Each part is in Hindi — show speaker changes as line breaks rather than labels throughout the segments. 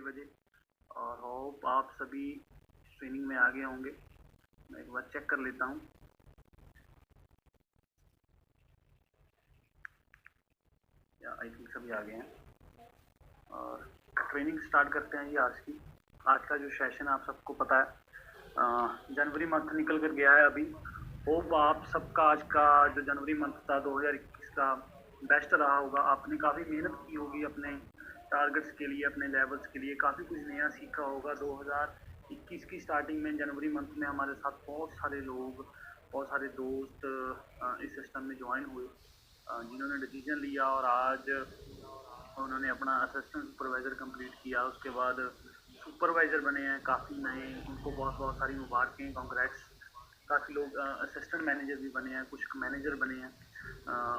बजे। और होप आप सभी ट्रेनिंग में आगे होंगे। मैं एक बार चेक कर लेता हूँ। या आई थिंक सभी आ गए हैं और ट्रेनिंग स्टार्ट करते हैं जी। आज का जो सेशन आप सबको पता है, जनवरी मंथ निकल कर गया है अभी। होप आप सबका आज का जो जनवरी मंथ था 2021 का बेस्ट रहा होगा। आपने काफ़ी मेहनत की होगी अपने टारगेट्स के लिए, अपने लेवल्स के लिए, काफ़ी कुछ नया सीखा होगा। 2021 की स्टार्टिंग में जनवरी मंथ में हमारे साथ बहुत सारे लोग, बहुत सारे दोस्त इस सिस्टम में ज्वाइन हुए, जिन्होंने डिसीजन लिया और आज उन्होंने अपना असिस्टेंट सुपरवाइज़र कंप्लीट किया। उसके बाद सुपरवाइज़र बने हैं काफ़ी नए, उनको बहुत बहुत सारी मुबारकें, कॉन्ग्रेट्स। काफ़ी लोग असिस्टेंट मैनेजर भी बने हैं, कुछ मैनेजर बने हैं।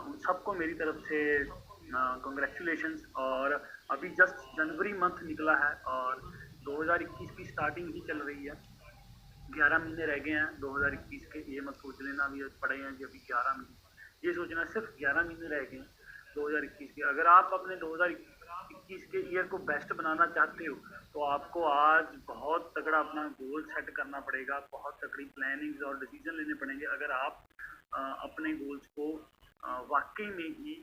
उन सबको मेरी तरफ से कॉन्ग्रेचुलेशंस। और अभी जस्ट जनवरी मंथ निकला है और 2021 की स्टार्टिंग ही चल रही है। 11 महीने रह गए हैं 2021 के। ये मत सोच लेना अभी पड़े हैं जी अभी 11 महीने, ये सोचना सिर्फ 11 महीने रह गए हैं 2021 के। अगर आप अपने 2021 के ईयर को बेस्ट बनाना चाहते हो तो आपको आज बहुत तगड़ा अपना गोल सेट करना पड़ेगा, बहुत तगड़ी प्लानिंग्स और डिसीजन लेने पड़ेंगे अगर आप अपने गोल्स को वाकई में ही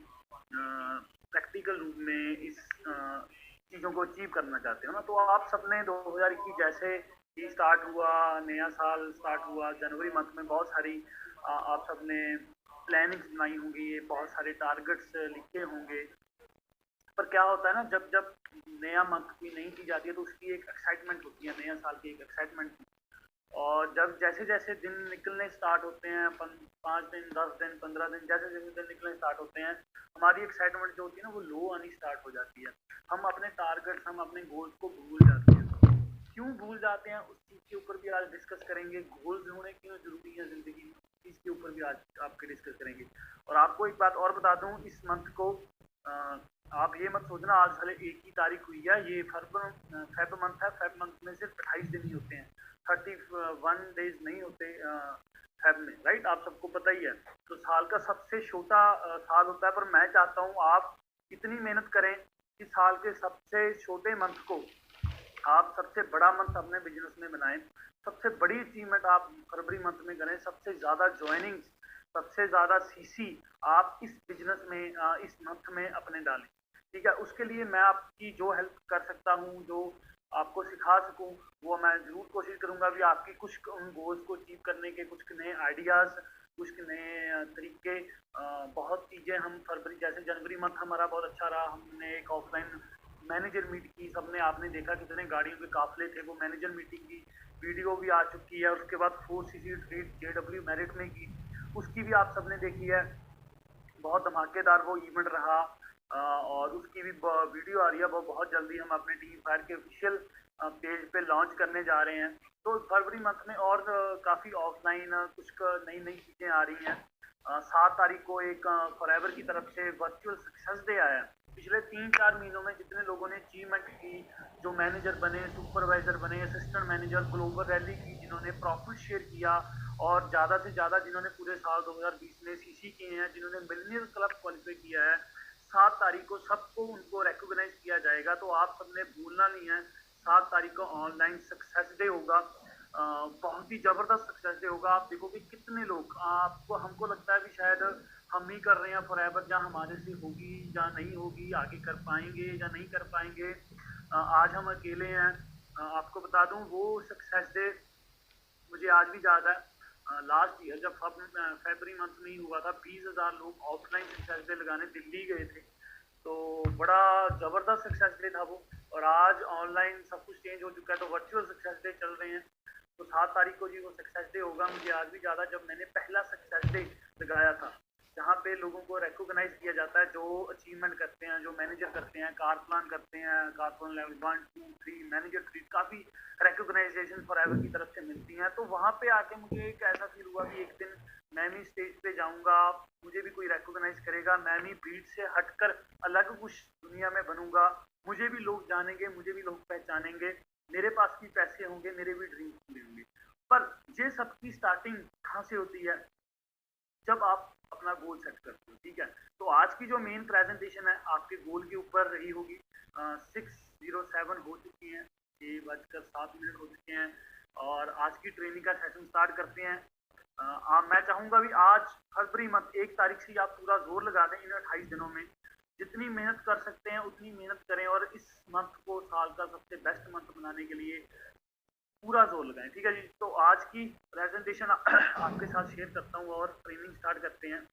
प्रैक्टिकल रूप में इस चीज़ों को अचीव करना चाहते हो ना। तो आप सबने 2021 जैसे ही स्टार्ट हुआ, नया साल स्टार्ट हुआ जनवरी मंथ में, बहुत सारी आप सबने प्लानिंग्स बनाई होंगी, बहुत सारे टारगेट्स लिखे होंगे। पर क्या होता है ना, जब जब नया मंथ की नई चीज़ आती है तो उसकी एक एक्साइटमेंट होती है, नया साल की एक एक्साइटमेंट। और जब जैसे जैसे दिन निकलने स्टार्ट होते हैं, 5 दिन, 10 दिन, 15 दिन, जैसे जैसे दिन निकलने स्टार्ट होते हैं, हमारी एक्साइटमेंट जो होती है ना वो लो आनी स्टार्ट हो जाती है। हम अपने टारगेट्स, हम अपने गोल्स को भूल जाते हैं। क्यों भूल जाते हैं उस चीज़ के ऊपर भी आज डिस्कस करेंगे। गोल्स होने क्यों जरूरी है ज़िंदगी में, इसके ऊपर भी आज आपके डिस्कस करेंगे। और आपको एक बात और बता दूं, इस मंथ को आप ये मत सोचना आज भले 1 ही तारीख हुई है, ये फेब मंथ है। फेब मंथ में सिर्फ 28 दिन ही होते हैं, 31 डेज नहीं होते फेब में, राइट? आप सबको पता ही है। तो साल का सबसे छोटा साल होता है, पर मैं चाहता हूँ आप इतनी मेहनत करें कि साल के सबसे छोटे मंथ को आप सबसे बड़ा मंथ अपने बिजनेस में बनाएं। सबसे बड़ी अचीवमेंट आप फरवरी मंथ में करें, सबसे ज़्यादा ज्वाइनिंग्स, सबसे ज़्यादा सीसी आप इस बिजनेस में इस मंथ में अपने डालें। ठीक है, उसके लिए मैं आपकी जो हेल्प कर सकता हूँ, जो आपको सिखा सकूँ, वो मैं ज़रूर कोशिश करूँगा भी आपकी कुछ उन गोल्स को अचीव करने के कुछ नए आइडियाज़, कुछ नए तरीके। बहुत चीज़ें हम फरवरी, जैसे जनवरी मंथ हमारा बहुत अच्छा रहा। हमने एक ऑफलाइन मैनेजर मीट की, सबने, आपने देखा कितने गाड़ियों के काफिले थे। वो मैनेजर मीटिंग की वीडियो भी आ चुकी है। उसके बाद 4CC ट्रीट JW मेरिट में की, उसकी भी आप सबने देखी है। बहुत धमाकेदार वो इवेंट रहा। और उसकी भी वीडियो आ रही है, वो बहुत जल्दी हम अपने टीम फायर के ऑफिशियल पेज पे लॉन्च करने जा रहे हैं। तो फरवरी मंथ में और काफ़ी ऑफलाइन कुछ नई नई चीज़ें आ रही हैं। 7 तारीख को एक फॉरएवर की तरफ से वर्चुअल सक्सेस डे आया है। पिछले 3-4 महीनों में जितने लोगों ने अचीवमेंट की, जो मैनेजर बने, सुपरवाइजर बने, असिस्टेंट मैनेजर, ग्लोबल रैली की, जिन्होंने प्रॉफिट शेयर किया, और ज़्यादा से ज़्यादा जिन्होंने पूरे साल 2020 में CC किए हैं, जिन्होंने मिलीनियर क्लब क्वालिफाई किया है, 7 तारीख को सबको उनको रिकॉग्नाइज किया जाएगा। तो आप सबने भूलना नहीं है, 7 तारीख को ऑनलाइन सक्सेस डे होगा। बहुत ही जबरदस्त सक्सेस डे होगा। आप देखोगे कितने लोग, आपको, हमको लगता है कि शायद हम ही कर रहे हैं फॉरएवर, जहाँ हमारे से होगी या नहीं होगी, आगे कर पाएंगे या नहीं कर पाएंगे। आज हम अकेले हैं। आपको बता दूं वो सक्सेस डे मुझे आज भी याद है। लास्ट ईयर जब फरवरी मंथ में ही हुआ था, 20,000 लोग ऑफलाइन सक्सेस डे लगाने दिल्ली गए थे। तो बड़ा जबरदस्त सक्सेस डे था वो। और आज ऑनलाइन सब कुछ चेंज हो चुका है, तो वर्चुअल सक्सेस डे चल रहे हैं। तो 7 तारीख को जी वो सक्सेस डे होगा। मुझे आज भी याद है जब मैंने पहला सक्सेस डे लगाया था, जहाँ पे लोगों को रिकॉग्नाइज किया जाता है जो अचीवमेंट करते हैं, जो मैनेजर करते हैं, कार प्लान करते हैं, कार प्लान लेवल 1 2 3 मैनेजर 3, काफ़ी रिकॉग्नाइजेशन फॉरएवर की तरफ से मिलती हैं। तो वहाँ पे आके मुझे एक ऐसा फील हुआ कि एक दिन मैं भी स्टेज पे जाऊँगा, मुझे भी कोई रिकॉग्नाइज करेगा, मैं भी भीड़ से हटकर अलग कुछ दुनिया में बनूंगा, मुझे भी लोग जानेंगे, मुझे भी लोग पहचानेंगे, मेरे पास भी पैसे होंगे, मेरे भी ड्रीम पूरे होंगे। पर ये सबकी स्टार्टिंग कहाँ से होती है? जब आप अपना गोल सेट करते हो। ठीक है, तो आज की जो मेन प्रेजेंटेशन है आपके गोल के ऊपर रही होगी। 6 6:07 हो चुकी हैं, 6:07 हो चुके हैं और आज की ट्रेनिंग का सेशन स्टार्ट करते हैं। मैं चाहूँगा भी आज फरवरी मंथ 1 तारीख से आप पूरा जोर लगा दें इन 28 दिनों में, जितनी मेहनत कर सकते हैं उतनी मेहनत करें और इस मंथ को साल का सबसे बेस्ट मंथ बनाने के लिए पूरा जोर लगाएं। ठीक है जी, तो आज की प्रेजेंटेशन आपके साथ शेयर करता हूँ और ट्रेनिंग स्टार्ट करते हैं।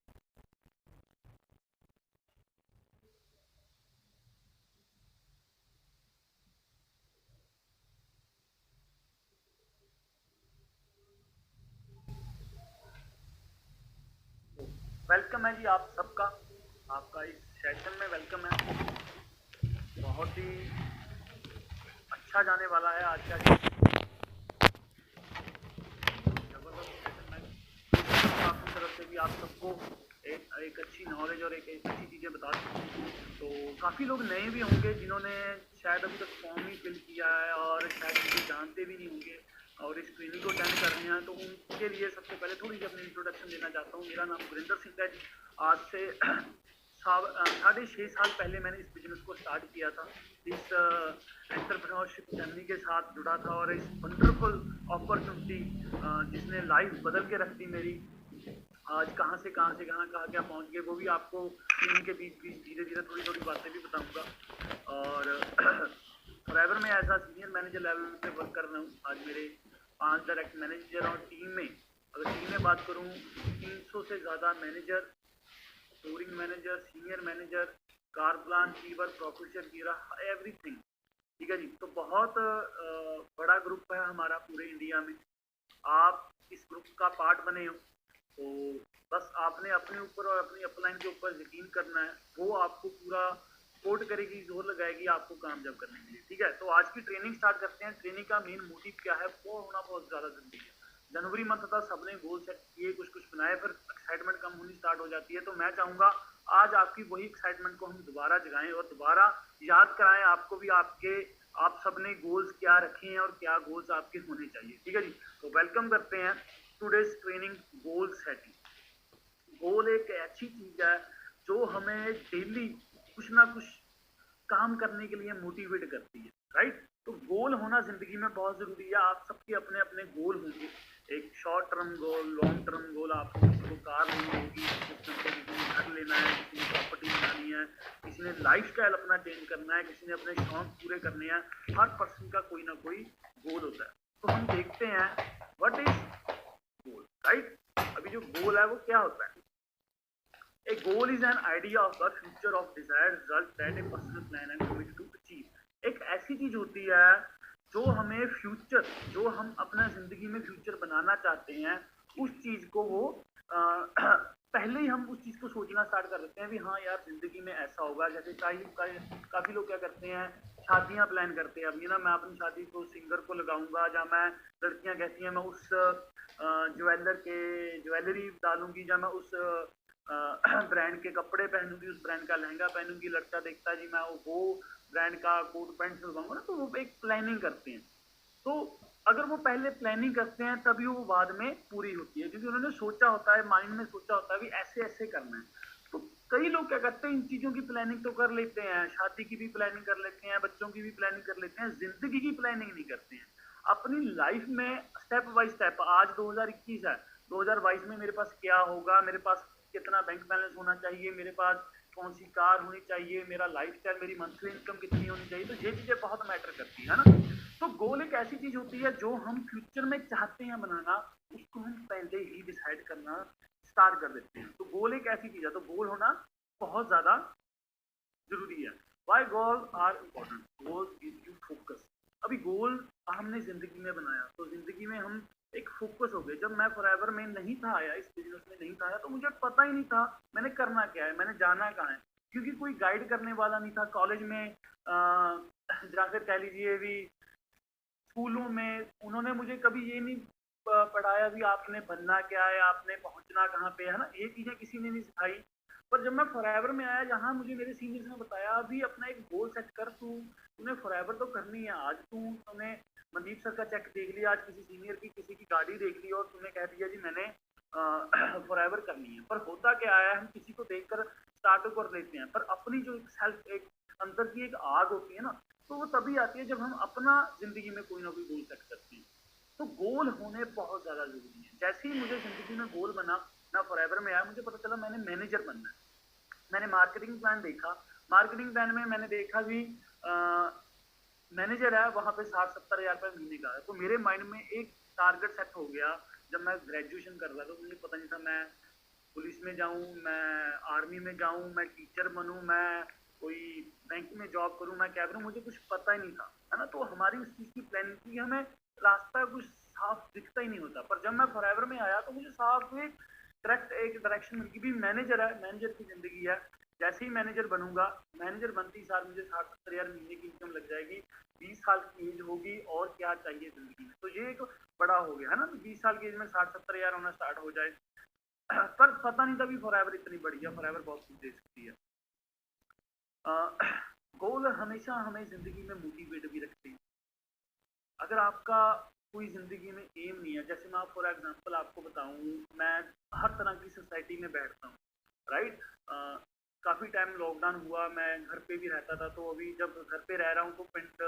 वेलकम है जी आप सबका, आपका इस सेशन में वेलकम है। बहुत ही अच्छा जाने वाला है आज का जबरदस्त सेशन में। आपकी तरफ से भी आप सबको एक अच्छी नॉलेज और एक अच्छी चीज़ें बता सकते हैं। तो काफ़ी लोग नए भी होंगे जिन्होंने शायद अभी तक फॉर्म ही फिल किया है और शायद मुझे जानते भी नहीं होंगे और इस ट्रेनिंग को अटेंड कर रहे हैं, तो उनके लिए सबसे पहले थोड़ी सी अपनी इंट्रोडक्शन देना चाहता हूँ। मेरा नाम गुरिंदर सिंह है। आज से 6.5 साल पहले मैंने इस बिजनेस को स्टार्ट किया था, इस एंटरप्रेन्योरशिप जर्नी के साथ जुड़ा था और इस वंडरफुल अपॉर्चुनिटी जिसने लाइफ बदल के रख दी मेरी। आज कहाँ से कहाँ क्या पहुँच गए वो भी आपको इनके बीच धीरे धीरे थोड़ी बातें भी बताऊंगा। और फॉरएवर में एज सीनियर मैनेजर लेवल पे वर्क कर रहा हूँ। आज मेरे 5 डायरेक्ट मैनेजर और टीम में, अगर टीम में बात करूँ, 300 से ज़्यादा manager, touring manager, senior manager, car plan, कीवर, प्रोफेसर कीरा, एवरीथिंग। ठीक है जी, तो बहुत बड़ा ग्रुप है हमारा पूरे इंडिया में। आप इस ग्रुप का पार्ट बने हो तो बस आपने अपने ऊपर और अपनी अपलाइन के ऊपर यकीन करना है, वो आपको पूरा सपोर्ट करेगी, जोर लगाएगी आपको कामयाब करने के लिए। ठीक है, तो आज की ट्रेनिंग स्टार्ट करते हैं। ट्रेनिंग का मेन मोटिव क्या है, वो होना बहुत ज़्यादा जरूरी है। जनवरी मंथ था, सबने गोल सेट किए, कुछ बनाए, फिर एक्साइटमेंट कम होनी स्टार्ट हो जाती है। तो मैं चाहूँगा आज आपकी वही एक्साइटमेंट को हम दोबारा जगाएं और दोबारा याद कराएं आपको भी आप सबने गोल्स क्या रखे हैं और क्या गोल्स आपके होने चाहिए। ठीक है जी, तो वेलकम करते हैं टुडेज ट्रेनिंग गोल सेटिंग। गोल एक ऐसी चीज है जो हमें डेली कुछ ना कुछ काम करने के लिए मोटिवेट करती है, राइट। तो गोल होना जिंदगी में बहुत जरूरी है। आप सबके अपने अपने गोल होंगे, एक short term goal, long term goal. आपको किसी को कार लेनी होगी, किसी को घर लेना है, किसी ने प्रॉपर्टी बनानी है, किसी ने लाइफ स्टाइल अपना चेंज करना है, किसी ने अपने शौक पूरे करने हैं। हर पर्सन का कोई ना कोई गोल होता है। तो हम देखते हैं व्हाट इज गोल, राइट। अभी जो गोल है वो क्या होता है? A goal is an idea of the future of desired result that a person plan and commit to achieve। एक ऐसी चीज होती है जो हमें फ्यूचर, जो हम अपना जिंदगी में फ्यूचर बनाना चाहते हैं, उस चीज को वो पहले ही हम उस चीज को सोचना स्टार्ट कर देते हैं भी हाँ यार जिंदगी में ऐसा होगा। जैसे काफी लोग क्या करते हैं, शादियां प्लान करते हैं। अभी ना मैं अपनी शादी को सिंगर को लगाऊंगा, या मैं, लड़कियां कहती हैं मैं उस ज्वेलरी डालूंगी, या मैं उस ब्रांड के कपड़े पहनूंगी, उस ब्रांड का लहंगा पहनूंगी। लड़का देखता है जी मैं वो ब्रांड का कोट पैंट सिलवाऊंगा ना, तो वो एक प्लानिंग करते हैं। तो अगर वो पहले प्लानिंग करते हैं तभी वो बाद में पूरी होती है, क्योंकि उन्होंने सोचा होता है, माइंड में सोचा होता है भी ऐसे ऐसे करना है। तो कई लोग क्या करते हैं, इन चीजों की प्लानिंग तो कर लेते हैं, शादी की भी प्लानिंग कर लेते हैं, बच्चों की भी प्लानिंग कर लेते हैं, जिंदगी की प्लानिंग नहीं करते हैं। अपनी लाइफ में स्टेप बाय स्टेप, आज 2021 है, 2022 में मेरे पास क्या होगा, मेरे पास कितना बैंक बैलेंस होना चाहिए, मेरे पास कौन सी कार होनी चाहिए, मेरा लाइफस्टाइल, मेरी मंथली इनकम कितनी होनी चाहिए। तो ये चीजें बहुत मैटर करती है ना। तो गोल एक ऐसी चीज होती है जो हम फ्यूचर में चाहते हैं बनाना, उसको हम पहले ही डिसाइड करना स्टार्ट कर देते हैं। तो गोल एक ऐसी चीज है, तो गोल होना बहुत ज्यादा जरूरी है। Why goal are important? Goal give you focus. अभी गोल हमने जिंदगी में बनाया तो जिंदगी में हम एक फोकस हो गए। जब मैं फॉरएवर में नहीं था आया, इस बिजनेस में नहीं था आया, तो मुझे पता ही नहीं था मैंने करना क्या है, मैंने जाना कहाँ है, क्योंकि कोई गाइड करने वाला नहीं था। कॉलेज में जाकर कह लीजिए भी, स्कूलों में उन्होंने मुझे कभी ये नहीं पढ़ाया भी आपने बनना क्या है, आपने पहुंचना कहाँ पे है ना, ये चीजें किसी ने नहीं सिखाई। पर जब मैं फॉरएवर में आया, जहाँ मुझे मेरे सीनियर्स ने बताया अभी अपना एक गोल सेट कर, तूने फॉरएवर तो करनी है। आज तूने मनदीप सर का चेक देख लिया, आज किसी सीनियर की किसी की गाड़ी देख ली और तुमने कह दिया जी मैंने फॉरएवर करनी है। पर होता क्या है, हम किसी को देखकर स्टार्ट कर देते हैं, पर अपनी जो सेल्फ एक अंदर की एक आग होती है ना, तो वो तभी आती है जब हम अपना जिंदगी में कोई ना कोई गोल सेट करते हैं। तो गोल होने बहुत ज्यादा जरूरी है। जैसे ही मुझे जिंदगी में गोल बना, मैं फॉरएवर में आया, मुझे पता चला मैंने मैनेजर बनना है। मैंने मार्केटिंग प्लान देखा, मार्केटिंग प्लान में मैंने देखा कि मैनेजर है वहां पे 60-70 हजार रुपये महीने का है। तो मेरे माइंड में एक टारगेट सेट हो गया। जब मैं ग्रेजुएशन कर रहा था तो मुझे पता नहीं था मैं पुलिस में जाऊं, मैं आर्मी में जाऊं, मैं टीचर बनूं, मैं कोई बैंक में जॉब करूं, मैं क्या करूं, मुझे कुछ पता ही नहीं था, है ना। तो हमारी उस चीज की प्लानिंग थी, हमें रास्ता कुछ साफ दिखता ही नहीं होता। पर जब मैं फॉरएवर में आया तो मुझे साफ करेक्ट एक डायरेक्शन मिल गई भी मैनेजर है, मैनेजर की जिंदगी है। जैसे ही मैनेजर बनूंगा, मैनेजर बनते ही साल मुझे 60-70 हजार महीने की इनकम लग जाएगी, 20 साल की एज होगी, और क्या चाहिए जिंदगी में। तो ये एक बड़ा हो गया, है ना। 20 साल की एज में 60-70 हजार होना स्टार्ट हो जाए। पर पता नहीं था भी फॉरएवर इतनी बड़ी है, फॉरएवर बहुत कुछ दे सकती है। गोल हमेशा हमें जिंदगी में मोटिवेट भी रखते हैं। अगर आपका कोई जिंदगी में एम नहीं है, जैसे मैं फॉर एग्जांपल आपको बताऊं, मैं हर तरह की सोसाइटी में बैठता हूँ, राइट। काफी टाइम लॉकडाउन हुआ, मैं घर पे भी रहता था। तो अभी जब घर पे रह रहा हूँ तो पिंड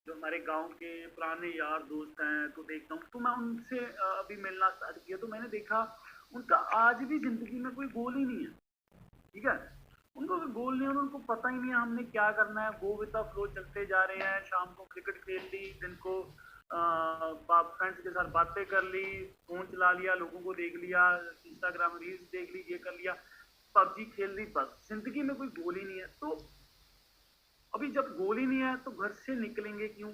जो हमारे गांव के पुराने यार दोस्त हैं तो देखता हूँ, तो मैं उनसे अभी मिलना स्टार्ट किया। तो मैंने देखा उनका आज भी जिंदगी में कोई गोल ही नहीं है, ठीक है। उनको कोई गोल नहीं है, उनको पता ही नहीं है हमने क्या करना है। गो विद द फ्लो चलते जा रहे हैं। शाम को क्रिकेट खेल ली, दिन को फ्रेंड्स के साथ बातें कर ली, फोन चला लिया, लोगों को देख लिया, इंस्टाग्राम रील्स देख ली, ये कर लिया, पबजी खेल ली, बस। जिंदगी में कोई गोल ही नहीं है। तो अभी जब गोल ही नहीं है तो घर से निकलेंगे क्यों,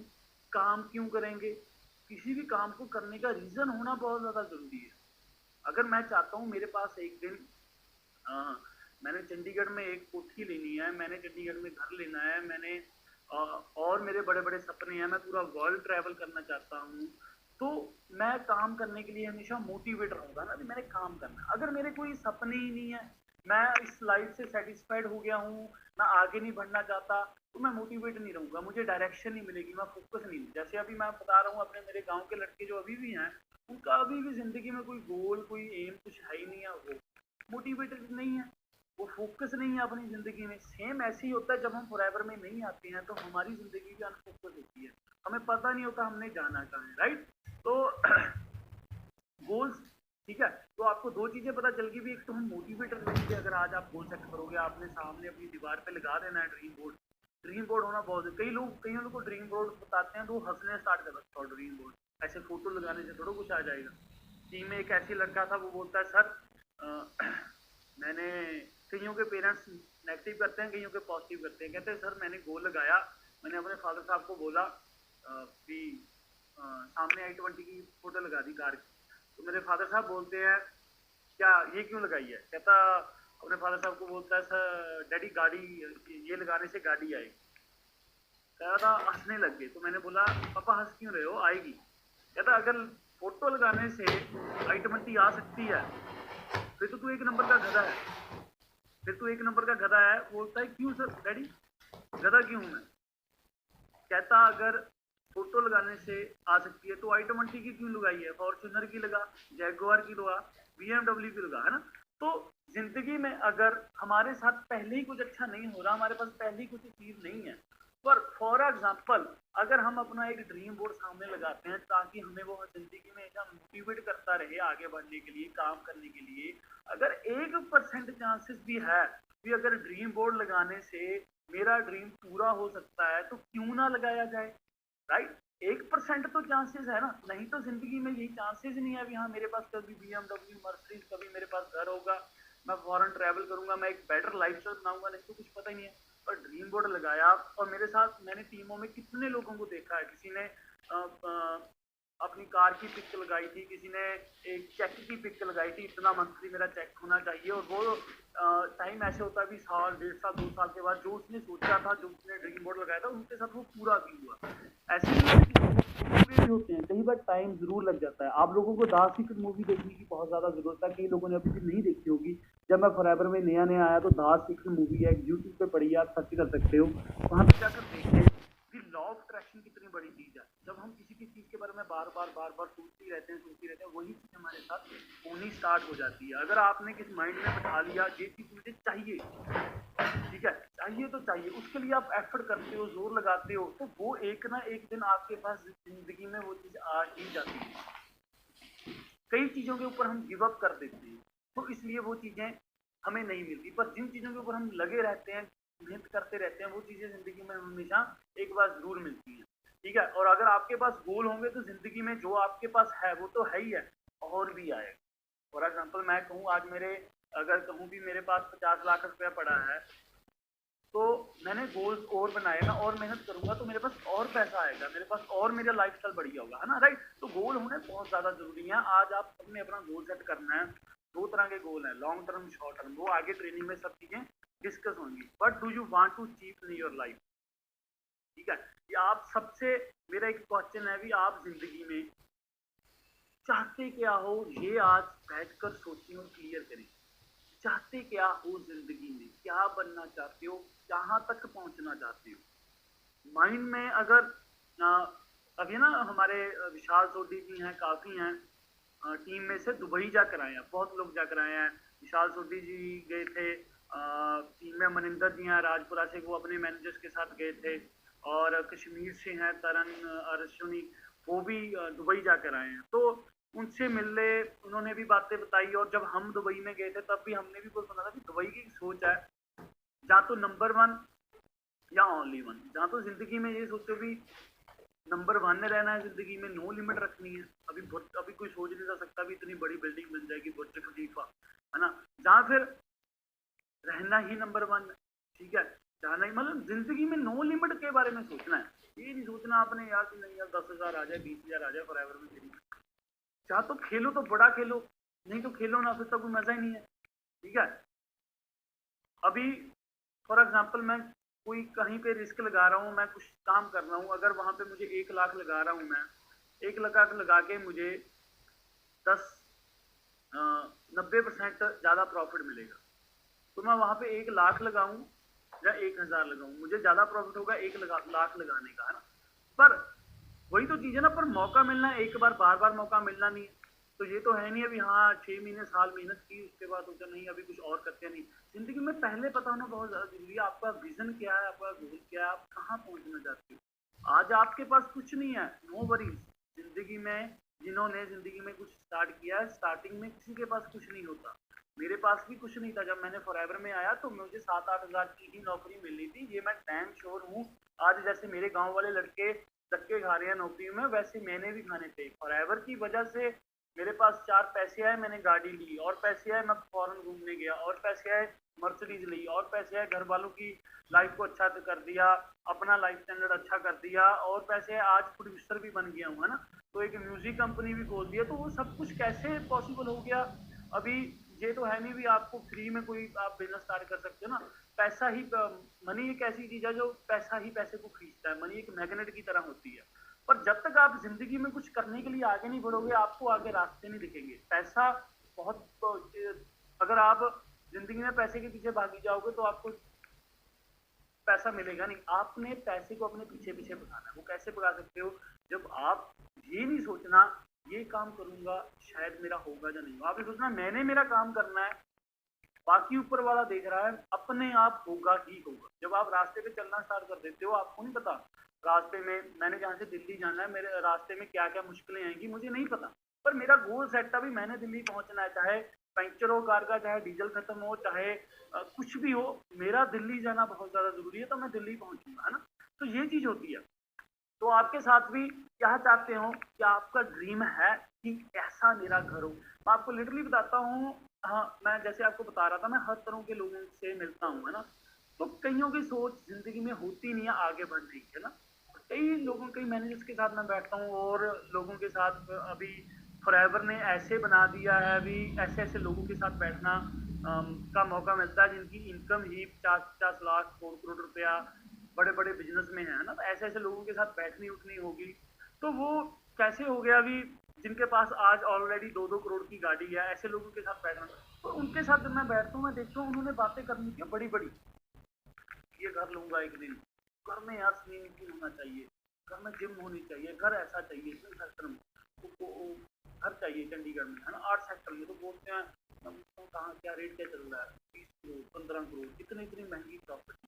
काम क्यों करेंगे। किसी भी काम को करने का रीजन होना बहुत ज्यादा जरूरी है। अगर मैं चाहता हूँ मेरे पास एक दिन मैंने चंडीगढ़ में एक कोठी लेनी है, मैंने चंडीगढ़ में घर लेना है, मैंने और मेरे बड़े बड़े सपने हैं, मैं पूरा वर्ल्ड ट्रैवल करना चाहता हूँ, तो मैं काम करने के लिए हमेशा मोटिवेट रहूंगा ना कि मैंने काम करना है। अगर मेरे कोई सपने ही नहीं है, मैं इस लाइफ से सेटिस्फाइड हो गया हूँ, मैं आगे नहीं बढ़ना चाहता, तो मैं मोटिवेट नहीं रहूंगा, मुझे डायरेक्शन नहीं मिलेगी, मैं फोकस नहीं। जैसे अभी मैं बता रहा हूँ अपने मेरे गाँव के लड़के जो अभी भी हैं, उनका अभी भी जिंदगी में कोई गोल, कोई एम कुछ है ही नहीं है, वो मोटिवेटेड नहीं है, वो फोकस नहीं है अपनी जिंदगी में। सेम ऐसे ही होता है जब हम फॉरएवर में नहीं आते हैं तो हमारी जिंदगी भी अनफोकस होती है, हमें पता नहीं होता हमने जाना कहाँ है, राइट। तो गोल्स, ठीक है। तो आपको दो चीजें पता चल गई भी, एक तो हम मोटिवेटेड रहेंगे। अगर आज आप गोल सेट करोगे, आपने सामने अपनी दीवार पे लगा देना है ड्रीम बोर्ड। ड्रीम बोर्ड होना बहुत, कई लोगों को ड्रीम बोर्ड बताते हैं तो वो हंसने स्टार्ट कर सकते हैं। ड्रीम बोर्ड ऐसे फोटो लगाने से थोड़ा कुछ आ जाएगा। टीम में एक ऐसी लड़का था, वो बोलता है सर मैंने, कईयों के पेरेंट्स नेगेटिव करते हैं, कईयों के पॉजिटिव करते हैं। कहते हैं सर मैंने गोल लगाया, मैंने अपने फादर साहब को बोला कि सामने i20 की फोटो लगा दी कार की। तो मेरे फादर साहब बोलते हैं क्या ये क्यों लगाई है। कहता अपने फादर साहब को बोलता है सर डैडी गाड़ी, ये लगाने से गाड़ी आएगी। कहा था, हंसने लग गए। तो मैंने बोला पापा हंस क्यों रहे हो, आएगी। कहता अगर फोटो लगाने से i20 आ सकती है फिर तो तू एक नंबर का गधा है, फिर तू एक नंबर का गधा है। बोलता है क्यों सर डैडी, गधा क्यों हूं मैं। कहता अगर फोटो लगाने से आ सकती है तो i20 की क्यों लगाई है, फॉर्च्यूनर की लगा, जैगुआर की लगा, BMW की लगा, है ना। तो जिंदगी में अगर हमारे साथ पहले ही कुछ अच्छा नहीं हो रहा, हमारे पास पहले ही कुछ चीज नहीं है, पर फॉर एग्जाम्पल अगर हम अपना एक ड्रीम बोर्ड सामने लगाते हैं ताकि हमें वो जिंदगी में एकदम मोटिवेट करता रहे आगे बढ़ने के लिए, काम करने के लिए, अगर 1% चांसेस भी है कि अगर ड्रीम बोर्ड लगाने से मेरा ड्रीम पूरा हो सकता है तो क्यों ना लगाया जाए, राइट। 1% तो चांसेस है ना, नहीं तो जिंदगी में यही चांसेस नहीं है। हाँ मेरे पास कभी BMW मर्सिडीज, कभी मेरे पास घर होगा, मैं फॉरेन ट्रैवल करूंगा, मैं एक बेटर लाइफस्टाइल बनाऊंगा, नहीं तो कुछ पता ही नहीं है। और ड्रीम बोर्ड लगाया, और मेरे साथ मैंने टीमों में कितने लोगों को देखा है, किसी ने अपनी कार की पिक लगाई थी, किसी ने एक चेक की पिक लगाई थी, इतना मंथली मेरा चेक होना चाहिए, और वो टाइम ऐसे होता है भी साल, 1.5 साल, 2 साल के बाद जो उसने सोचा था, जो उसने ड्रीम बोर्ड लगाया था, उनके साथ वो पूरा भी हुआ। ऐसे ही होते हैं, कई बार टाइम जरूर लग जाता है। आप लोगों को दास सीक्रेट मूवी देखने की बहुत ज्यादा जरूरत है, कई लोगों ने अभी भी नहीं देखी होगी। जब मैं फॉरएवर में नया नया आया तो दास सीक्रेट मूवी है, एक यूट्यूब पे पड़ी है, आप सर्च कर सकते हो, वहां पे जाकर देखिए कि लॉ ऑफ अट्रैक्शन कितनी बड़ी चीज है। जब हम किसी की चीज के बारे में बार बार सोचते रहते हैं, वही चीज हमारे साथ होनी स्टार्ट हो जाती है। अगर आपने किस माइंड में बैठा लिया ये चीज मुझे चाहिए, ठीक है, चाहिए तो चाहिए, उसके लिए आप एफर्ट करते हो, जोर लगाते हो, तो वो एक ना एक दिन आपके पास जिंदगी में वो चीज आ ही जाती है। कई चीजों के ऊपर हम गिव अप कर देते हैं, तो इसलिए वो चीजें हमें नहीं मिलती, पर जिन चीजों के ऊपर हम लगे रहते हैं, मेहनत करते रहते हैं, वो चीजें जिंदगी में हमेशा एक बार जरूर मिलती हैं। ठीक है, और अगर आपके पास गोल होंगे तो जिंदगी में जो आपके पास है वो तो है ही है, और भी आएगा। फॉर एग्जाम्पल मैं कहूँ, आज मेरे, अगर कहूँ भी मेरे पास 50 लाख रुपया पड़ा है, तो मैंने गोल्स और बनाए, मैं और मेहनत करूंगा तो मेरे पास और पैसा आएगा, मेरे पास और मेरा लाइफस्टाइल बढ़िया होगा, है ना, राइट। तो गोल होने बहुत ज्यादा जरूरी है। आज आप सबने अपना गोल सेट करना है। दो तरह के गोल है, लॉन्ग टर्म, शॉर्ट टर्म, वो आगे ट्रेनिंग में सब चीजें डिस्कस होंगी। But do you want to achieve in your life? ठीक है, ये आप सबसे, मेरा एक क्वेश्चन है भी, आप जिंदगी में चाहते क्या हो, ये आज बैठकर सोचें और क्लियर करें। चाहते क्या हो जिंदगी में, क्या बनना चाहते हो, कहाँ तक पहुंचना चाहते हो। माइंड में अगर अभी ना हमारे विशाल सोडी जी हैं, काफी हैं टीम में से, दुबई जाकर आए हैं, बहुत लोग जाकर आए हैं। विशाल सोडी जी गए थे, टीम में मनिंदर जी हैं राजपुरा से, वो अपने मैनेजर्स के साथ गए थे, और कश्मीर से हैं तरन अरशुनी, वो भी दुबई जाकर आए हैं। तो उनसे मिलने, उन्होंने भी बातें बताई, और जब हम दुबई में गए थे तब भी हमने भी कुछ सुना था कि दुबई की सोच है जहाँ तो नंबर 1 या ओनली 1, जहाँ तो जिंदगी में ये सोचो भी नंबर 1 में रहना है, जिंदगी में नो लिमिट रखनी है। अभी कोई सोच नहीं सकता भी इतनी बड़ी बिल्डिंग बन जाएगी, बुर्ज खलीफा, है ना, जहाँ फिर रहना ही नंबर 1 है। ठीक है, जाना ही, मतलब जिंदगी में नो लिमिट के बारे में सोचना है। ये नहीं सोचना आपने यार कि नहीं यार 10,000 आ जाए, 20,000 आ जाए, फॉरएवर में मेरी, चाह तो खेलो तो बड़ा खेलो, नहीं तो खेलो ना, फिर तो कोई मजा ही नहीं है। ठीक है, अभी फॉर एग्जाम्पल मैं कोई कहीं पे रिस्क लगा रहा हूँ, मैं कुछ काम कर रहा हूँ, अगर वहां पे मुझे 1 लाख लगा रहा हूँ, मैं 1 लाख लगा के मुझे 10 90% ज्यादा प्रॉफिट मिलेगा, तो मैं वहां पे 1 लाख लगाऊं या 1,000 लगाऊं, मुझे ज्यादा प्रॉफिट होगा 1 लाख लगाने का, है ना। पर वही तो चीज है ना, पर मौका मिलना एक बार, बार बार मौका मिलना नहीं। तो ये तो है नहीं अभी हाँ 6 महीने साल मेहनत की, उसके बाद सोचा नहीं अभी कुछ और करते नहीं। जिंदगी में पहले पता होना बहुत ज्यादा जरूरी है, आपका विजन क्या है, आपका गोल क्या है, आप कहाँ पहुंचना चाहते हो। आज आपके पास कुछ नहीं है, नो वरीज। जिंदगी में जिन्होंने जिंदगी में कुछ स्टार्ट किया है, स्टार्टिंग में किसी के पास कुछ नहीं होता। मेरे पास भी कुछ नहीं था, जब मैंने फॉरएवर में आया तो मुझे 7-8 हजार की ही नौकरी मिली थी, ये मैं डैम श्योर हूँ। आज जैसे मेरे गांव वाले लड़के धक्के खा रहे हैं नौकरी में, वैसे मैंने भी खाने थे। फॉरएवर की वजह से मेरे पास 4 पैसे आए, मैंने गाड़ी ली, और पैसे आए मैं फॉरेन घूमने गया, और पैसे आए मर्सिडीज ली, और पैसे आए घर वालों की लाइफ को अच्छा कर दिया, अपना लाइफ स्टैंडर्ड अच्छा कर दिया, और पैसे आज प्रोड्यूसर भी बन गया हूँ, है ना। तो एक म्यूजिक कंपनी भी खोल दिया। तो वो सब कुछ कैसे पॉसिबल हो गया। अभी ये तो है नहीं भी आपको फ्री में कोई आप बिजनेस स्टार्ट कर सकते हो ना। पैसा ही, मनी एक ऐसी चीज है जो पैसा ही पैसे को खींचता है, मनी एक मैग्नेट की तरह होती है। पर जब तक आप जिंदगी में कुछ करने के लिए आगे नहीं बढ़ोगे, आपको आगे रास्ते नहीं दिखेंगे। पैसा बहुत, अगर आप जिंदगी में पैसे के पीछे भागी जाओगे तो आपको पैसा मिलेगा नहीं। आपने पैसे को अपने पीछे पीछे भगाना है। वो कैसे भगा सकते हो, जब आप ये नहीं सोचना ये काम करूंगा शायद मेरा होगा या नहीं, आपने सोचना मैंने मेरा काम करना है, बाकी ऊपर वाला देख रहा है, अपने आप होगा ही होगा। जब आप रास्ते पे चलना स्टार्ट कर देते हो, आपको नहीं पता रास्ते में, मैंने जहाँ से दिल्ली जाना है, मेरे रास्ते में क्या क्या मुश्किलें आएंगी मुझे नहीं पता, पर मेरा गोल सेट था भी मैंने दिल्ली पहुंचना है, चाहे पंक्चर हो कार का, चाहे डीजल खत्म हो, चाहे कुछ भी हो, मेरा दिल्ली जाना बहुत ज्यादा जरूरी है, तो मैं दिल्ली पहुंचूंगा, है ना। तो ये चीज होती है। तो आपके साथ भी क्या चाहते हो, क्या आपका ड्रीम है कि ऐसा मेरा घर हो। मैं आपको लिटरली बताता हूँ, हाँ मैं जैसे आपको बता रहा था, मैं हर तरह के लोगों से मिलता हूँ, है ना। तो कईयों की सोच जिंदगी में होती नहीं है आगे बढ़ने की, है ना। कई लोगों, कई मैनेजर्स के साथ मैं बैठता हूँ, और लोगों के साथ अभी फॉरएवर ने ऐसे बना दिया है, अभी ऐसे ऐसे लोगों के साथ बैठना का मौका मिलता है जिनकी इनकम ही 50-50 लाख 1 करोड़ रुपया बड़े बड़े बिजनेस में है ना। तो ऐसे ऐसे लोगों के साथ बैठनी उठनी होगी। तो वो कैसे हो गया अभी, जिनके पास आज ऑलरेडी 2-2 करोड़ की गाड़ी है, ऐसे लोगों के साथ बैठना। तो उनके साथ जब मैं बैठता हूँ, मैं देखता हूँ उन्होंने बातें करनी थी बड़ी बड़ी, ये घर लूंगा एक दिन, घर में यार स्विमिंग पूल होना चाहिए, घर में जिम होनी चाहिए, घर ऐसा चाहिए, इस सेक्टर में घर चाहिए चंडीगढ़ में, है ना, 8 सेक्टर में। तो बोलते हैं कहाँ क्या रेट क्या चल रहा है, 20 करोड़ 15 करोड़, इतनी महंगी प्रॉपर्टी।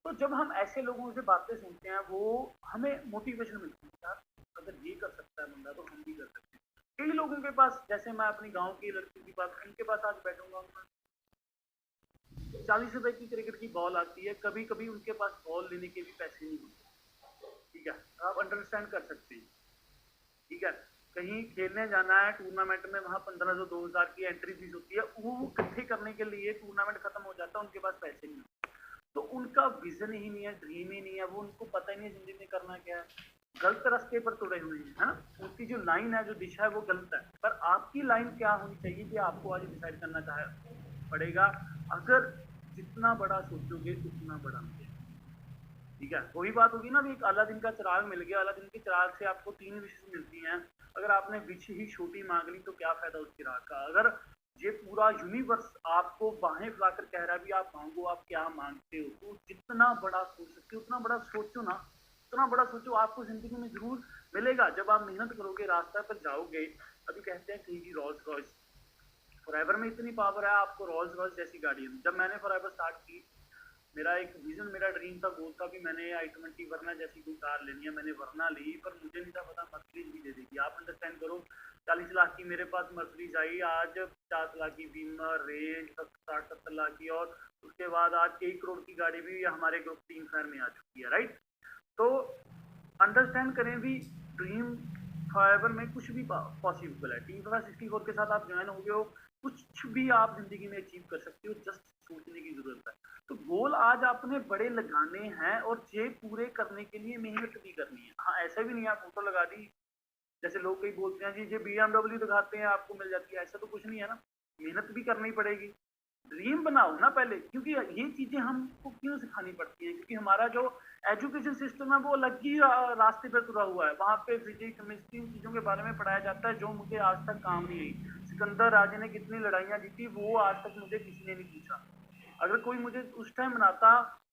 तो जब हम ऐसे लोगों से बातें सुनते हैं वो हमें मोटिवेशन मिलती है, यार अगर ये कर सकता है बंदा तो हम भी कर सकते हैं। कई लोगों के पास, जैसे मैं अपनी गांव की लड़की की बात, उनके पास आज बैठूंगा, 40 रुपए की क्रिकेट की बॉल आती है, कभी कभी उनके पास बॉल लेने के भी पैसे नहीं होते, ठीक है, आप अंडरस्टैंड कर सकते हैं, ठीक है। कहीं खेलने जाना है टूर्नामेंट में, वहां 1500 2000 की एंट्री फीस होती है, वो इकट्ठे करने के लिए टूर्नामेंट खत्म हो जाता है, उनके पास पैसे नहीं होते, तो उनका विजन ही नहीं है, ड्रीम ही नहीं है, वो उनको पता ही नहीं है जिंदगी में करना क्या है, गलत रास्ते पर तुड़े हुए हैं, है ना। उनकी जो लाइन है, जो दिशा है वो गलत है, पर आपकी लाइन क्या होनी चाहिए कि आपको आज डिसाइड करना पड़ेगा। अगर जितना बड़ा सोचोगे उतना बड़ा मिलेगा, ठीक है। वही बात होगी ना, अभी एक अलादीन का चिराग मिल गया, अलादीन के चिराग से आपको 3 विशेष मिलती हैं, अगर आपने विश ही छोटी मांग ली तो क्या फायदा उस चिराग का। अगर ये पूरा यूनिवर्स आपको बाहें फैलाकर कह रहा है भी आप मांगो, आप क्या मांगते हो, तो जितना बड़ा सोच सकते हो उतना बड़ा सोचो ना, उतना बड़ा सोचो, आपको जिंदगी में जरूर मिलेगा जब आप मेहनत करोगे, रास्ते पर जाओगे। अभी कहते हैं कहीं रोल्स रॉयस, फॉरएवर में इतनी पावर है, आपको रोल्स रॉयस जैसी गाड़ी है। जब मैंने फॉरएवर स्टार्ट की, मेरा एक विजन, मेरा ड्रीम था, गोल था कि मैंने i20 वरना जैसी कोई कार लेनी है, मैंने वरना ली, पर मुझे नहीं था पता मर्सिडीज भी दे देगी। आप अंडरस्टैंड करो, 40 लाख की मेरे पास मर्सिडीज आई, आज 50 लाख की बीमर, रेंज 60-70 लाख की, और उसके बाद आज 1 करोड़ की गाड़ी भी हमारे ग्रुप टीम फेयर में आ चुकी है, राइट। तो अंडरस्टैंड करें भी, ड्रीम फॉरएवर में कुछ भी पॉसिबल है। टीम 64 के साथ आप ज्वाइन हो गए हो, कुछ भी आप जिंदगी में अचीव कर सकते हो, जस्ट सोचने की जरूरत है। तो गोल आज आपने बड़े लगाने हैं और ये पूरे करने के लिए मेहनत भी करनी है। हाँ, ऐसा भी नहीं आप फोटो लगा दी, जैसे लोग कई बोलते हैं जी ये BMW दिखाते हैं आपको मिल जाती है, ऐसा तो कुछ नहीं है ना, मेहनत भी करनी पड़ेगी। ड्रीम बनाओ ना पहले, क्योंकि ये चीजें हमको क्यों सिखानी पड़ती हैं, क्योंकि हमारा जो एजुकेशन सिस्टम है वो अलग ही रास्ते पर तुरा हुआ है। वहां पे फिजिक्स केमिस्ट्री चीजों के बारे में पढ़ाया जाता है जो मुझे आज तक काम नहीं आई। सिकंदर राजे ने कितनी लड़ाइयां जीती वो आज तक मुझे किसी ने नहीं पूछा। अगर कोई मुझे उस टाइम बनाता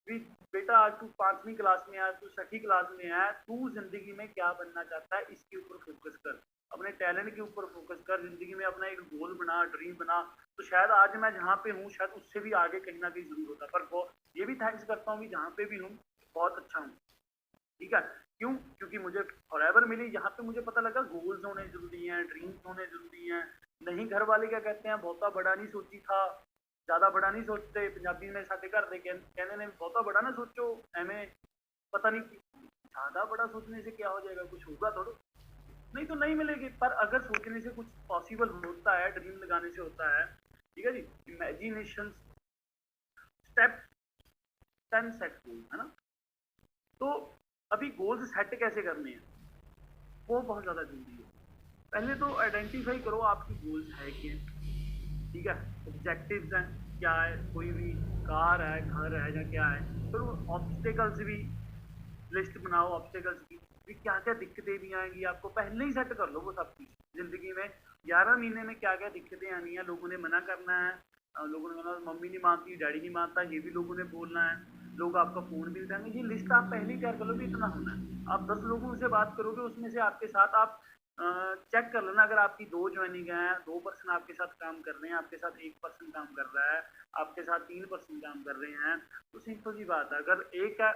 भी, बेटा आज तू 5वीं क्लास में है, तू 6वीं क्लास में है, तू जिंदगी में क्या बनना चाहता है इसके ऊपर फोकस कर, अपने टैलेंट के ऊपर फोकस कर, जिंदगी में अपना एक गोल बना, ड्रीम बना, तो शायद आज मैं जहाँ पे हूँ शायद उससे भी आगे कहीं ना कहीं जरूर होता। पर वो ये भी थैंक्स करता हूँ कि जहाँ पे भी हूँ बहुत अच्छा हूँ, ठीक है। क्यों? क्योंकि मुझे फॉरएवर मिली, यहाँ पे मुझे पता लगा गोल्स होने जरूरी हैं, ड्रीम्स होने जरूरी हैं। नहीं, घर वाले क्या कहते हैं, बहुता बड़ा नहीं सोची था, ज्यादा बड़ा नहीं सोचते, पंजाबी में साडे घर दे कहने ने बहुता बड़ा ना सोचो, एवं पता नहीं ज्यादा बड़ा सोचने से क्या हो जाएगा, कुछ होगा थोड़ा, नहीं तो नहीं मिलेगी। पर अगर सोचने से कुछ पॉसिबल होता है, ड्रीम लगाने से होता है, ठीक है जी। इमेजिनेशन स्टेप 10 सेट गोल है ना। तो अभी गोल्स सेट कैसे करने हैं वो बहुत ज्यादा जरूरी है। पहले तो आइडेंटिफाई करो आपकी गोल्स है क्या, ठीक है, ऑब्जेक्टिव्स हैं क्या है, कोई भी कार है, घर है या क्या है। फिर ऑब्स्टेकल्स भी लिस्ट बनाओ, ऑब्स्टेकल्स की भी क्या क्या दिक्कतें भी आएंगी आपको, पहले ही सेट कर लो वो सब कुछ। जिंदगी में 11 महीने में क्या क्या दिक्कतें आनी है, लोगों ने मना करना है, लोगों ने कहना मम्मी नहीं मानती, डैडी नहीं मानता, ये भी लोगों ने बोलना है, लोग आपका फोन भी उठाएंगे, ये लिस्ट आप पहले ही तैयार कर लो भी इतना होना है। आप 10 लोगों से बात करोगे, उसमें से आपके साथ आप चेक कर लेना, अगर आपकी 2 ज्वाइनिंग है, 2% आपके साथ काम कर रहे हैं, आपके साथ 1% काम कर रहा है, आपके साथ 3% काम कर रहे हैं, तो सिंपल सी बात है, अगर एक है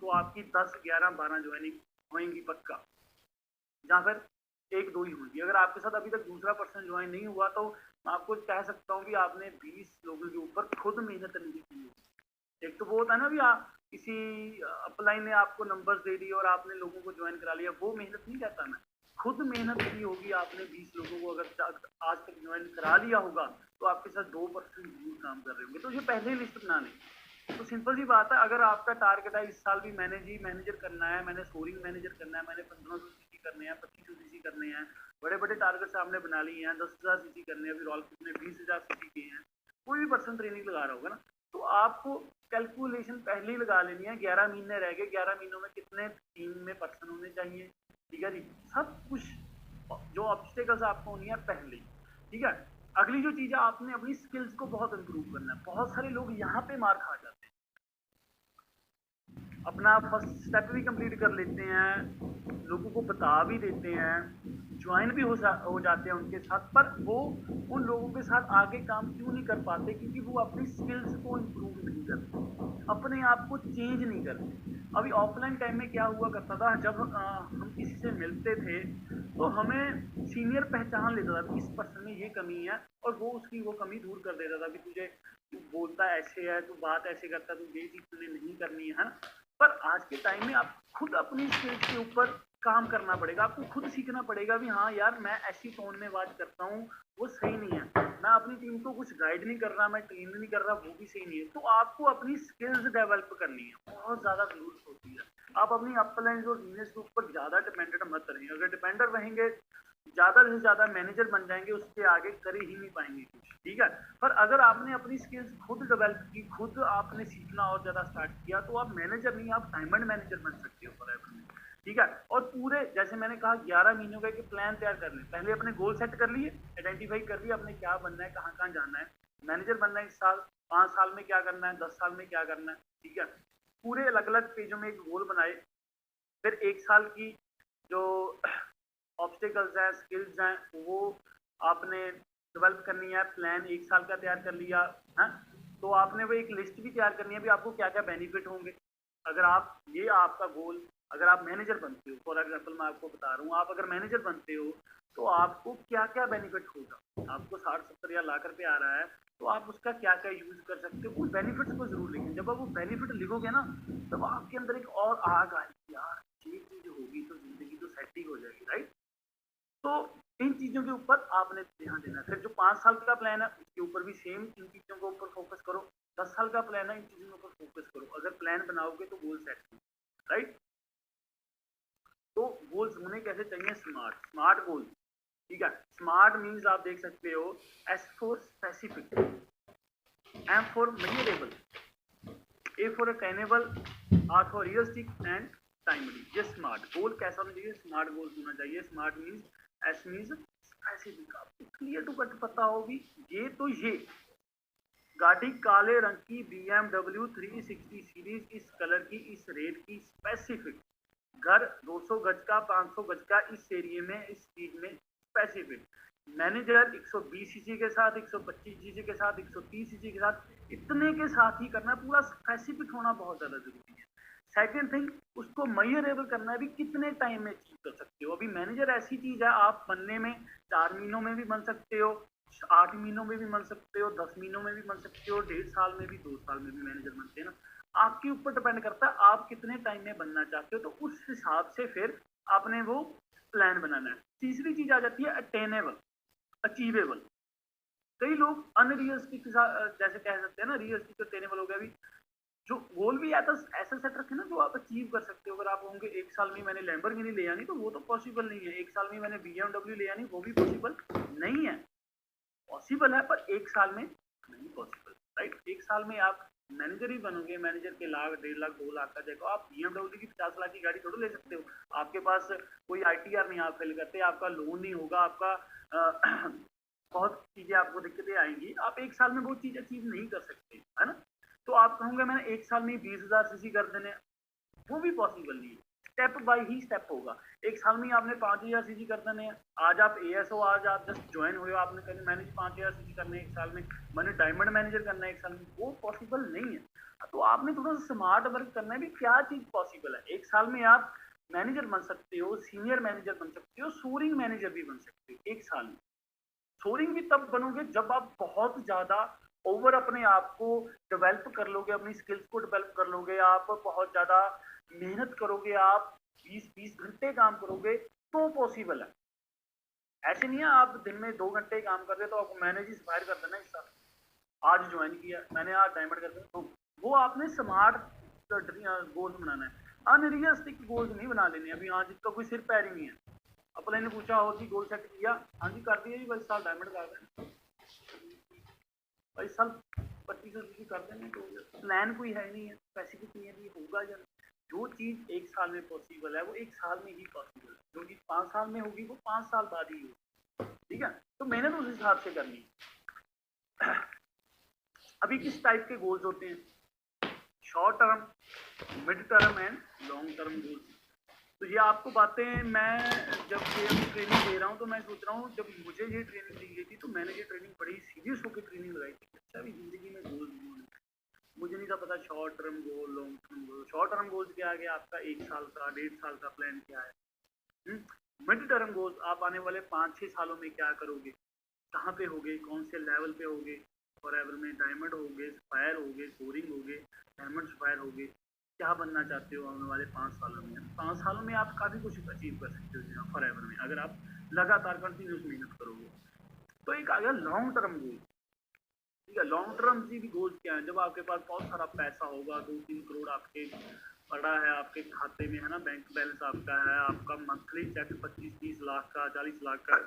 तो आपकी 10 11 12 ज्वाइनिंग होंगी पक्का, या फिर 1 2 ही होंगी। अगर आपके साथ अभी तक दूसरा पर्सन ज्वाइन नहीं हुआ तो मैं आपको कह सकता हूँ कि आपने 20 लोगों के ऊपर खुद मेहनत नहीं की है। एक तो वो होता है ना भी आप किसी अपलाइन ने आपको नंबर्स दे दिए और आपने लोगों को ज्वाइन करा लिया, वो मेहनत नहीं कहता मैं, खुद मेहनत की होगी आपने। 20 लोगों को अगर आज तक ज्वाइन करा लिया होगा तो आपके साथ 2% जरूर काम कर रहे होंगे, तो ये पहले ही लिस्ट बना लें। तो सिंपल सी बात है, अगर आपका टारगेट है इस साल भी मैंने जी मैनेजर करना है, मैंने स्कोरिंग मैनेजर करना है, मैंने 1500 सीसी करने हैं, 2500 सीसी करने हैं, बड़े बड़े टारगेट्स आपने बना लिए हैं, 10,000 सीसी करने हैं, अभी रॉयल किट ने 20,000 सीसी किए हैं, कोई भी पर्सन ट्रेनिंग लगा रहा होगा ना, तो आपको कैलकुलेशन पहले ही लगा लेनी है। 11 महीने रह गए, 11 महीनों में कितने टीम में पर्सन होने चाहिए, ठीक है जी, सब कुछ जो ऑब्स्टेकल्स आपको होनी है पहले, ठीक है। अगली जो चीज है, आपने अपनी स्किल्स को बहुत इंप्रूव करना है। बहुत सारे लोग यहाँ पे मार खा जाते हैं, अपना फर्स्ट स्टेप भी कंप्लीट कर लेते हैं, लोगों को बता भी देते हैं, ज्वाइन भी हो जाते हैं उनके साथ, पर वो उन लोगों के साथ आगे काम क्यों नहीं कर पाते? क्योंकि वो अपनी स्किल्स को इम्प्रूव नहीं करते, अपने आप को चेंज नहीं करते। अभी ऑफलाइन टाइम में क्या हुआ करता था, जब हम किसी से मिलते थे तो हमें सीनियर पहचान लेता था कि इस पर्सन में ये कमी है, और वो उसकी वो कमी दूर कर देता था कि तुझे, तू बोलता ऐसे है, तू बात ऐसे करता, तू ये चीज तुझे नहीं करनी है ना। पर आज के टाइम में आप खुद अपनी स्किल्स के ऊपर काम करना पड़ेगा, आपको खुद सीखना पड़ेगा भी हाँ यार, मैं ऐसी टोन में बात करता हूँ, वो सही नहीं है। मैं अपनी टीम को कुछ गाइड नहीं कर रहा, मैं ट्रेन नहीं कर रहा, वो भी सही नहीं है। तो आपको अपनी स्किल्स डेवलप करनी है, बहुत ज्यादा जरूरत होती है। आप अपनी अपलाइन और सीनियर्स के ऊपर ज्यादा डिपेंडेंट मत रहिए। अगर डिपेंडेंट रहेंगे, ज्यादा से ज्यादा मैनेजर बन जाएंगे, उसके आगे कर ही नहीं पाएंगे कुछ, ठीक है। पर अगर आपने अपनी स्किल्स खुद डेवलप की, खुद आपने सीखना और ज्यादा स्टार्ट किया, तो आप मैनेजर नहीं, आप डायमंड मैनेजर बन सकते हो फॉरएवर में, ठीक है। और पूरे, जैसे मैंने कहा, 11 महीनों का एक प्लान तैयार कर लें। पहले अपने गोल सेट कर लिए, आइडेंटिफाई कर लिया अपने क्या बनना है, कहाँ कहाँ जाना है। मैनेजर बनना है इस साल, 5 साल में क्या करना है, 10 साल में क्या करना है, ठीक है। पूरे अलग अलग पेजों में एक गोल बनाए। फिर 1 साल की जो ऑब्स्टिकल्स हैं, स्किल्स हैं, वो आपने डेवलप करनी है। प्लान 1 साल का तैयार कर लिया है, तो आपने वो एक लिस्ट भी तैयार करनी है भी आपको क्या क्या बेनिफिट होंगे अगर आप, ये आपका गोल, अगर आप मैनेजर बनते हो, फॉर एग्जाम्पल मैं आपको बता रहा हूँ, आप अगर मैनेजर बनते हो तो आपको क्या क्या बेनिफिट होगा। आपको 60-70 या लाख रुपए आ रहा है, तो आप उसका क्या क्या यूज कर सकते हो, उन बेनिफिट्स को जरूर लिखें। जब आप वो बेनिफिट लिखोगे ना, तब आपके अंदर एक और आग आएगी, यार ये चीज होगी तो जिंदगी तो सेट ही हो जाएगी, राइट। तो इन चीजों के ऊपर आपने ध्यान देना है। फिर जो 5 साल का प्लान है, उसके ऊपर भी सेम इन चीजों के ऊपर फोकस करो। 10 साल का प्लान है, इन चीजों के ऊपर फोकस करो। अगर प्लान बनाओगे तो गोल सेट करो, राइट। तो गोल्स होने कैसे चाहिए? स्मार्ट, स्मार्ट गोल, ठीक है। स्मार्ट मीन्स आप देख सकते हो, S for specific, M for measurable, A for attainable, R for realistic and timely. ये स्मार्ट गोल कैसा होना चाहिए? स्मार्ट गोल होना चाहिए। SMART means, S means specific, आपको क्लियर टू कट पता होगी। ये तो ये गाड़ी काले रंग की BMW 360 सीरीज, इस कलर की, इस रेट की, स्पेसिफिक। घर 200 गज का, 500 गज का, इस एरिया में, इस स्पीड में, स्पेसिफिक। मैनेजर 120 सीसी के साथ, 125 सीसी के साथ, 130 सीसी के साथ, इतने के साथ ही करना है। पूरा स्पेसिफिक होना बहुत ज्यादा जरूरी है। सेकेंड थिंग, उसको मेजरेबल करना है भी, कितने टाइम में अचीव कर सकते हो। अभी मैनेजर ऐसी चीज है, आप बनने में 4 महीनों में भी बन सकते हो, 8 महीनों में भी बन सकते हो, 10 महीनों में भी बन सकते हो, 1.5 साल में भी, 2 साल में भी मैनेजर बनते हैं ना। आपके ऊपर डिपेंड करता है आप कितने टाइम में बनना चाहते हो, तो उस हिसाब से फिर आपने वो प्लान बनाना है। तीसरी चीज आ जाती है अटेनेबल, अचीवेबल। कई लोग अनरियलिस्टिक, जैसे कह सकते हैं ना, रियलिस्टिक अटेनेबल हो गया। भी जो गोल भी आता है ऐसा सेट रखे ना जो आप अचीव कर सकते हो। अगर आप होंगे 1 साल में मैंने लैम्बोर्गिनी ले आनी, तो वो तो पॉसिबल नहीं है। 1 साल में मैंने BMW ले आनी, वो भी पॉसिबल नहीं है। पॉसिबल है पर 1 साल में नहीं पॉसिबल, राइट। 1 साल में आप मैनेजर ही बनोगे, मैनेजर के लाख, 1.5 लाख, 2 लाख का जगह आप BMW की 50 लाख की गाड़ी थोड़ी ले सकते हो। आपके पास कोई ITR नहीं आप फिल करते, आपका लोन नहीं होगा, आपका बहुत चीजें आपको दिक्कतें आएंगी। आप 1 साल में वो चीज अचीव नहीं कर सकते, है ना। तो आप कहोगे मैंने 1 साल में 20,000 सीसी कर देने, वो भी पॉसिबल नहीं है। स्टेप बाय ही स्टेप होगा। 1 साल में आपने 5,000 सीसी कर देने हैं। आज आप AS हो, आज आप जस्ट ज्वाइन हुए हो, आपने कहा मैंने 5,000 सीसी करने हैं 1 साल में, मैंने डायमंड मैनेजर करना है 1 साल में, वो पॉसिबल नहीं है। तो आपने थोड़ा सा स्मार्ट वर्क करना है भी, क्या चीज पॉसिबल है। 1 साल में आप मैनेजर बन सकते हो, सीनियर मैनेजर बन सकते हो, सोरिंग मैनेजर भी बन सकते हो 1 साल में। सोरिंग भी तब बनोगे जब आप बहुत ज्यादा ओवर अपने आप को डेवलप कर लोगे, अपनी स्किल्स को डेवलप कर लोगे, आप बहुत ज्यादा मेहनत करोगे, आप 20-20 घंटे काम करोगे, तो पॉसिबल है। ऐसे नहीं है आप दिन में 2 घंटे काम कर रहे हो तो आपको मैनेजर फायर कर देना इस साल, आज ज्वाइन किया मैंने, आज डायमंड कर दिया। तो वो आपने स्मार्ट गोल्स बनाना है, अनरियलिस्टिक गोल्स नहीं बना लेने अभी। हाँ, जिसका कोई सिर पैर ही नहीं है। अपने ने पूछा हो जी गोल सेट किया, हाँ जी कर दिया जी, भाई साल डायमंड कर रहे हैं, भाई साल 2500 सीसी कर देंगे। तो प्लान कोई है नहीं है, स्पेसिफिक नहीं है कि होगा या नहीं। जो चीज 1 साल में पॉसिबल है वो 1 साल में ही पॉसिबल है, जो चीज 5 साल में होगी वो 5 साल बाद ही होगी, ठीक है। तो मेहनत उस हिसाब से करनी है। अभी किस टाइप के गोल्स होते हैं? Short term, mid term and long term goals. तो ये आपको बातें मैं जब ये ट्रेनिंग दे रहा हूँ तो मैं सोच रहा हूँ, जब मुझे ये ट्रेनिंग दी गई थी तो मैंने ये ट्रेनिंग बड़ी सीरियस होकर ट्रेनिंग लगाई थी। अच्छा भी जिंदगी में गोल मुझे नहीं था पता short term goal, long term goal. Short term goals क्या आ गया आपका 1 साल का, 1.5 साल का प्लान क्या है। मिड टर्म गोल्स आप आने वाले 5-6 सालों में क्या करोगे, कहाँ पे होगे, कौन से लेवल पे होगे, फॉरएवर में डायमंड होगे, सफायर होगे, सोरिंग होगे, डायमंड सफायर होगे, क्या बनना चाहते हो आने वाले 5 सालों में। 5 सालों में आप काफी कुछ अचीव कर सकते हो फॉरएवर में, अगर आप लगातार कंटिन्यूस मेहनत करोगे। तो एक आ गया लॉन्ग टर्म गोल। ठीक है, लॉन्ग टर्म भी गोल्स क्या है, जब आपके पास बहुत सारा पैसा होगा, 2-3 करोड़ आपके पड़ा है आपके खाते में, है ना, बैंक बैलेंस आपका है, आपका मंथली चेक 25-30 लाख का, 40 लाख का,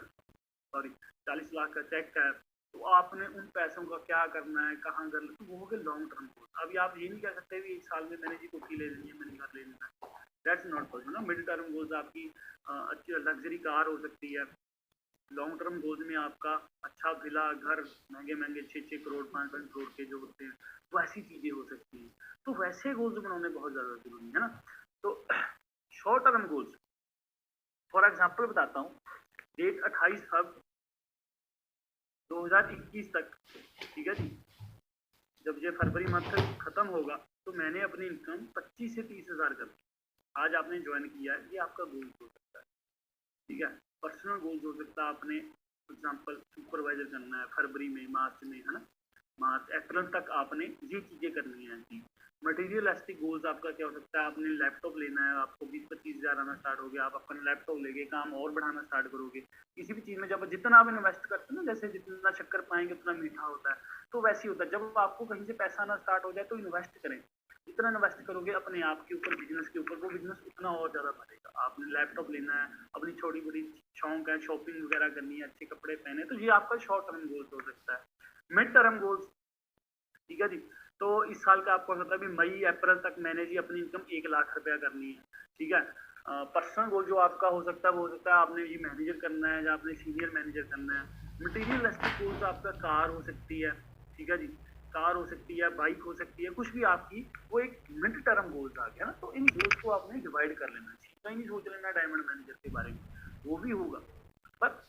सॉरी 40 लाख का चेक है, तो आपने उन पैसों का क्या करना है, कहाँ करना है, तो वो हो गए लॉन्ग टर्म गोल। अभी आप ये नहीं कह सकते भी 1 साल में मैंने जी कोठी ले लेनी है, मैंने घर ले लेना है, दैट्स नॉट पॉसिबल ना। मिड टर्म गोल्स आपकी अच्छी लग्जरी कार हो सकती है। लॉन्ग टर्म गोल्स में आपका अच्छा विला, घर, महंगे महंगे 6-6 करोड़ 5-5 करोड़ के जो होते हैं, तो ऐसी चीजें हो सकती हैं। तो वैसे गोल्स बनाने बहुत ज्यादा जरूरी है ना। तो short term goals for example बताता हूँ, डेट 28 फरवरी 2021 तक, ठीक है जी, जब ये फरवरी मंथ खत्म होगा तो मैंने अपनी इनकम 25 से 30 हजार कर दी। आज आपने ज्वाइन किया है, ये आपका गोल हो सकता है। ठीक है, पर्सनल गोल्स हो सकता है, आपने एग्जांपल सुपरवाइजर करना है फरवरी में, मार्च में, है ना, मार्च अप्रैल तक आपने ये चीजें करनी है जी। मटेरियलिस्टिक गोल्स आपका क्या हो सकता है, आपने लैपटॉप लेना है, आपको 20-25 हजार आना स्टार्ट हो गया, आप अपना लैपटॉप लेके काम और बढ़ाना स्टार्ट करोगे। किसी भी चीज में जब जितना आप इन्वेस्ट करते हैं ना, जैसे जितना शक्कर पाएंगे उतना मीठा होता है, तो वैसे ही होता है। जब आपको कहीं से पैसा आना स्टार्ट हो जाए तो इन्वेस्ट करें, जितना इन्वेस्ट करोगे अपने आप के ऊपर, बिजनेस के ऊपर, वो बिजनेस उतना और ज्यादा बढ़ेगा। आपने लैपटॉप लेना है, अपनी छोटी बड़ी शौक है, शॉपिंग वगैरह करनी है, अच्छे कपड़े पहने, तो ये आपका शॉर्ट टर्म गोल्स हो सकता है। मिड टर्म गोल्स, ठीक है जी, तो इस साल का आपको पता है भी मई अप्रैल तक मैंने जी अपनी इनकम 1 लाख रुपया करनी है। ठीक है, पर्सनल गोल जो आपका हो सकता है वो हो सकता है आपने जी मैनेजर करना है या आपने सीनियर मैनेजर करना है। मटीरियलिस्टिक गोल्स आपका कार हो सकती है, ठीक है जी, कार हो सकती है, बाइक हो सकती है, कुछ भी आपकी, वो एक मिड टर्म गोल्स आ गया ना। तो इन गोल्स को आपने डिवाइड कर लेना चाहिए, कहीं नहीं सोच लेना डायमंड मैनेजर के बारे में, वो भी होगा, पर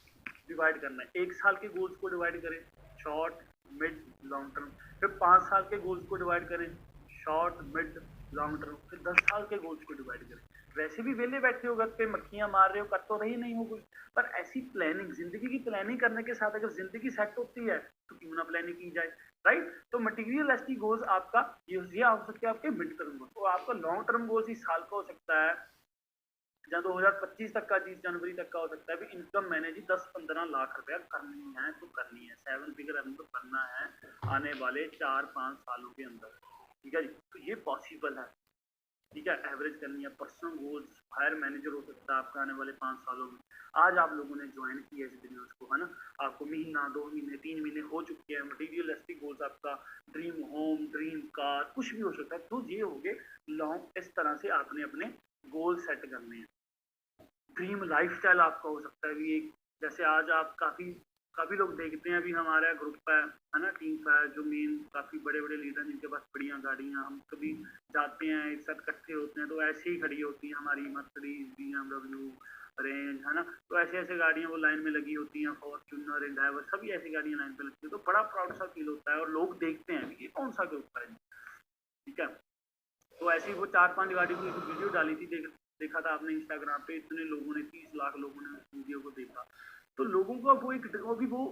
डिवाइड करना है। 1 साल के गोल्स को डिवाइड करें, शॉर्ट, मिड, लॉन्ग टर्म। फिर 5 साल के गोल्स को डिवाइड करें, शॉर्ट, मिड, लॉन्ग टर्म। फिर 10 साल के गोल्स को डिवाइड करें। वैसे भी वेले बैठे हो घर पे, मक्खियां मार रहे हो, कर तो रही नहीं हो कुछ, पर ऐसी प्लानिंग, जिंदगी की प्लानिंग करने के साथ अगर जिंदगी सेट होती है तो क्यों ना प्लानिंग की जाए, राइट। तो मटीरियलिस्टिक गोल्स आपका ये हो सकता है आपके मिड टर्म गोल्स। तो आपका लॉन्ग टर्म गोल्स इस साल का हो सकता है, या 2025 तक का, 30 जनवरी तक का हो सकता है भी इनकम मैंने जी 10-15 लाख रुपया करनी है, तो करनी है, 7 फिगर अर्न तो करना है आने वाले 4-5 सालों के अंदर। ठीक है जी, तो ये पॉसिबल है। ठीक है, एवरेज करनी है। पर्सनल गोल्स, हायर मैनेजर हो सकता है आपका आने वाले 5 सालों में। आज आप लोगों ने ज्वाइन किया इस बिजनेस को, है ना, आपको महीना, 2 महीने, 3 महीने हो चुके हैं। मटीरियलिस्टिक गोल्स आपका ड्रीम होम, ड्रीम कार, कुछ भी हो सकता है। तो ये हो गए लॉन्ग, इस तरह से आपने अपने गोल सेट करने हैं। ड्रीम लाइफस्टाइल आपका हो सकता है भी एक, जैसे आज आप काफी लोग देखते हैं, अभी हमारा ग्रुप है ना, टीम है, जो मेन काफी बड़े बड़े लीडर जिनके पास बढ़िया गाड़ियां, हम कभी जाते हैं एक साथ इकट्ठे होते हैं तो ऐसे ही खड़ी होती हैं हमारी मर्सिडीज, BMW, रेंज, है ना, तो ऐसे ऐसे गाड़ियां वो लाइन में लगी होती हैं, फॉर्च्यूनर, एंडेवर, सभी ऐसी गाड़ियां लाइन पे लगती है, तो बड़ा प्राउड सा फील होता है और लोग देखते हैं ये कौन सा ग्रुप है। ठीक है, तो ऐसे ही वो 4-5 गाड़ी की एक वीडियो डाली थी, देखा था आपने इंस्टाग्राम पे, इतने लोगों ने, 30 लाख लोगों ने उस वीडियो को देखा। तो लोगों का वो एक, वो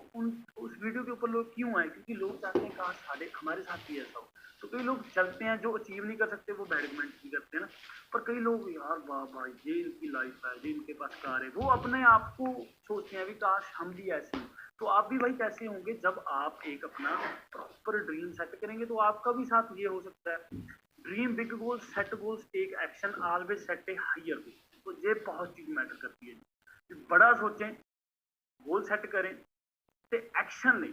उस वीडियो के ऊपर लोग क्यों आए, क्योंकि लोग चाहते हैं काश हमारे साथ भी ऐसा हो। तो कई लोग चलते हैं, जो अचीव नहीं कर सकते वो बैड कमेंट भी करते हैं ना, पर कई लोग यार वाह भाई ये इनकी लाइफ है, ये इनके पास कार है, वो अपने आप को सोचते हैं भी काश हम भी ऐसे हों। तो आप भी भाई कैसे होंगे, जब आप एक अपना प्रॉपर ड्रीम सेट करेंगे तो आपका भी साथ ये हो सकता है। Dream big goals, set goals, take action, always set a higher goal. तो ये बहुत चीज मैटर करती है, बड़ा सोचें, गोल सेट करें, ते एक्शन लें।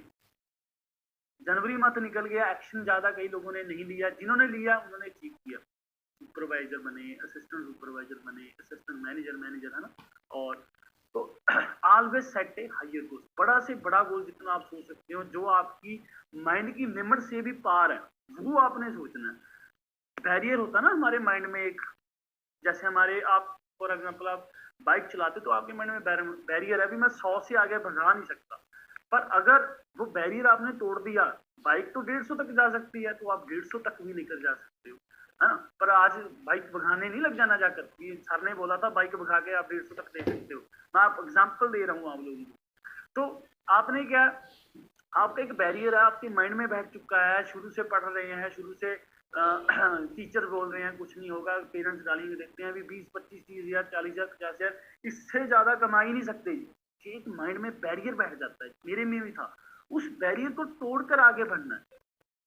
जनवरी मंथ निकल गया, एक्शन ज्यादा कई लोगों ने नहीं लिया, जिन्होंने लिया उन्होंने अचीव किया, सुपरवाइजर बने, असिस्टेंट सुपरवाइजर बने, असिस्टेंट मैनेजर, है ना। और तो ऑलवेज सेट ए हायर गोल, बड़ा से बड़ा गोल जितना आप सोच सकते हो, जो आपकी माइंड की लिमिट से भी पार है, वो आपने सोचना है। बैरियर होता है ना हमारे माइंड में एक, जैसे हमारे आप फॉर एग्जाम्पल आप बाइक चलाते तो आपके माइंड में बैरियर है, अभी मैं 100 से आगे भगा नहीं सकता, पर अगर वो बैरियर आपने तोड़ दिया, बाइक तो 150 तक जा सकती है, तो आप 150 तक भी लेकर जा सकते हो, है ना। पर आज बाइक भगाने नहीं लग जाना जाकर, ये सर ने बोला था बाइक भगा के आप 150 तक दे सकते हो, मैं आप एग्जाम्पल दे रहा हूँ आप लोगों को। तो आपने क्या, आपका एक बैरियर है, आपके माइंड में बैठ चुका है, शुरू से पढ़ रहे हैं, शुरू से टीचर बोल रहे हैं कुछ नहीं होगा, पेरेंट्स गाली देते हैं, अभी 20-25, 30,000, 40,000, 50,000, इससे ज्यादा कमा ही नहीं सकते। एक माइंड में बैरियर बैठ जाता है, मेरे में भी था, उस बैरियर को तोड़कर आगे बढ़ना है,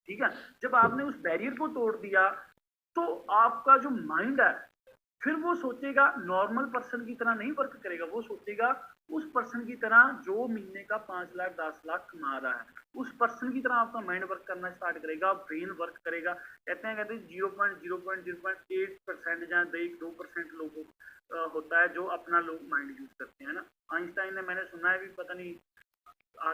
ठीक है। जब आपने उस बैरियर को तोड़ दिया तो आपका जो माइंड है फिर वो सोचेगा, नॉर्मल पर्सन की तरह नहीं वर्क करेगा, वो सोचेगा उस पर्सन की तरह जो महीने का 5 लाख 10 लाख कमा रहा है, उस पर्सन की तरह आपका माइंड वर्क करना स्टार्ट करेगा, ब्रेन वर्क करेगा। कहते हैं 0.0.08% जहाँ 1-2% लोगों होता है जो अपना लोग माइंड यूज करते हैं ना। आइंस्टाइन ने, मैंने सुना है भी, पता नहीं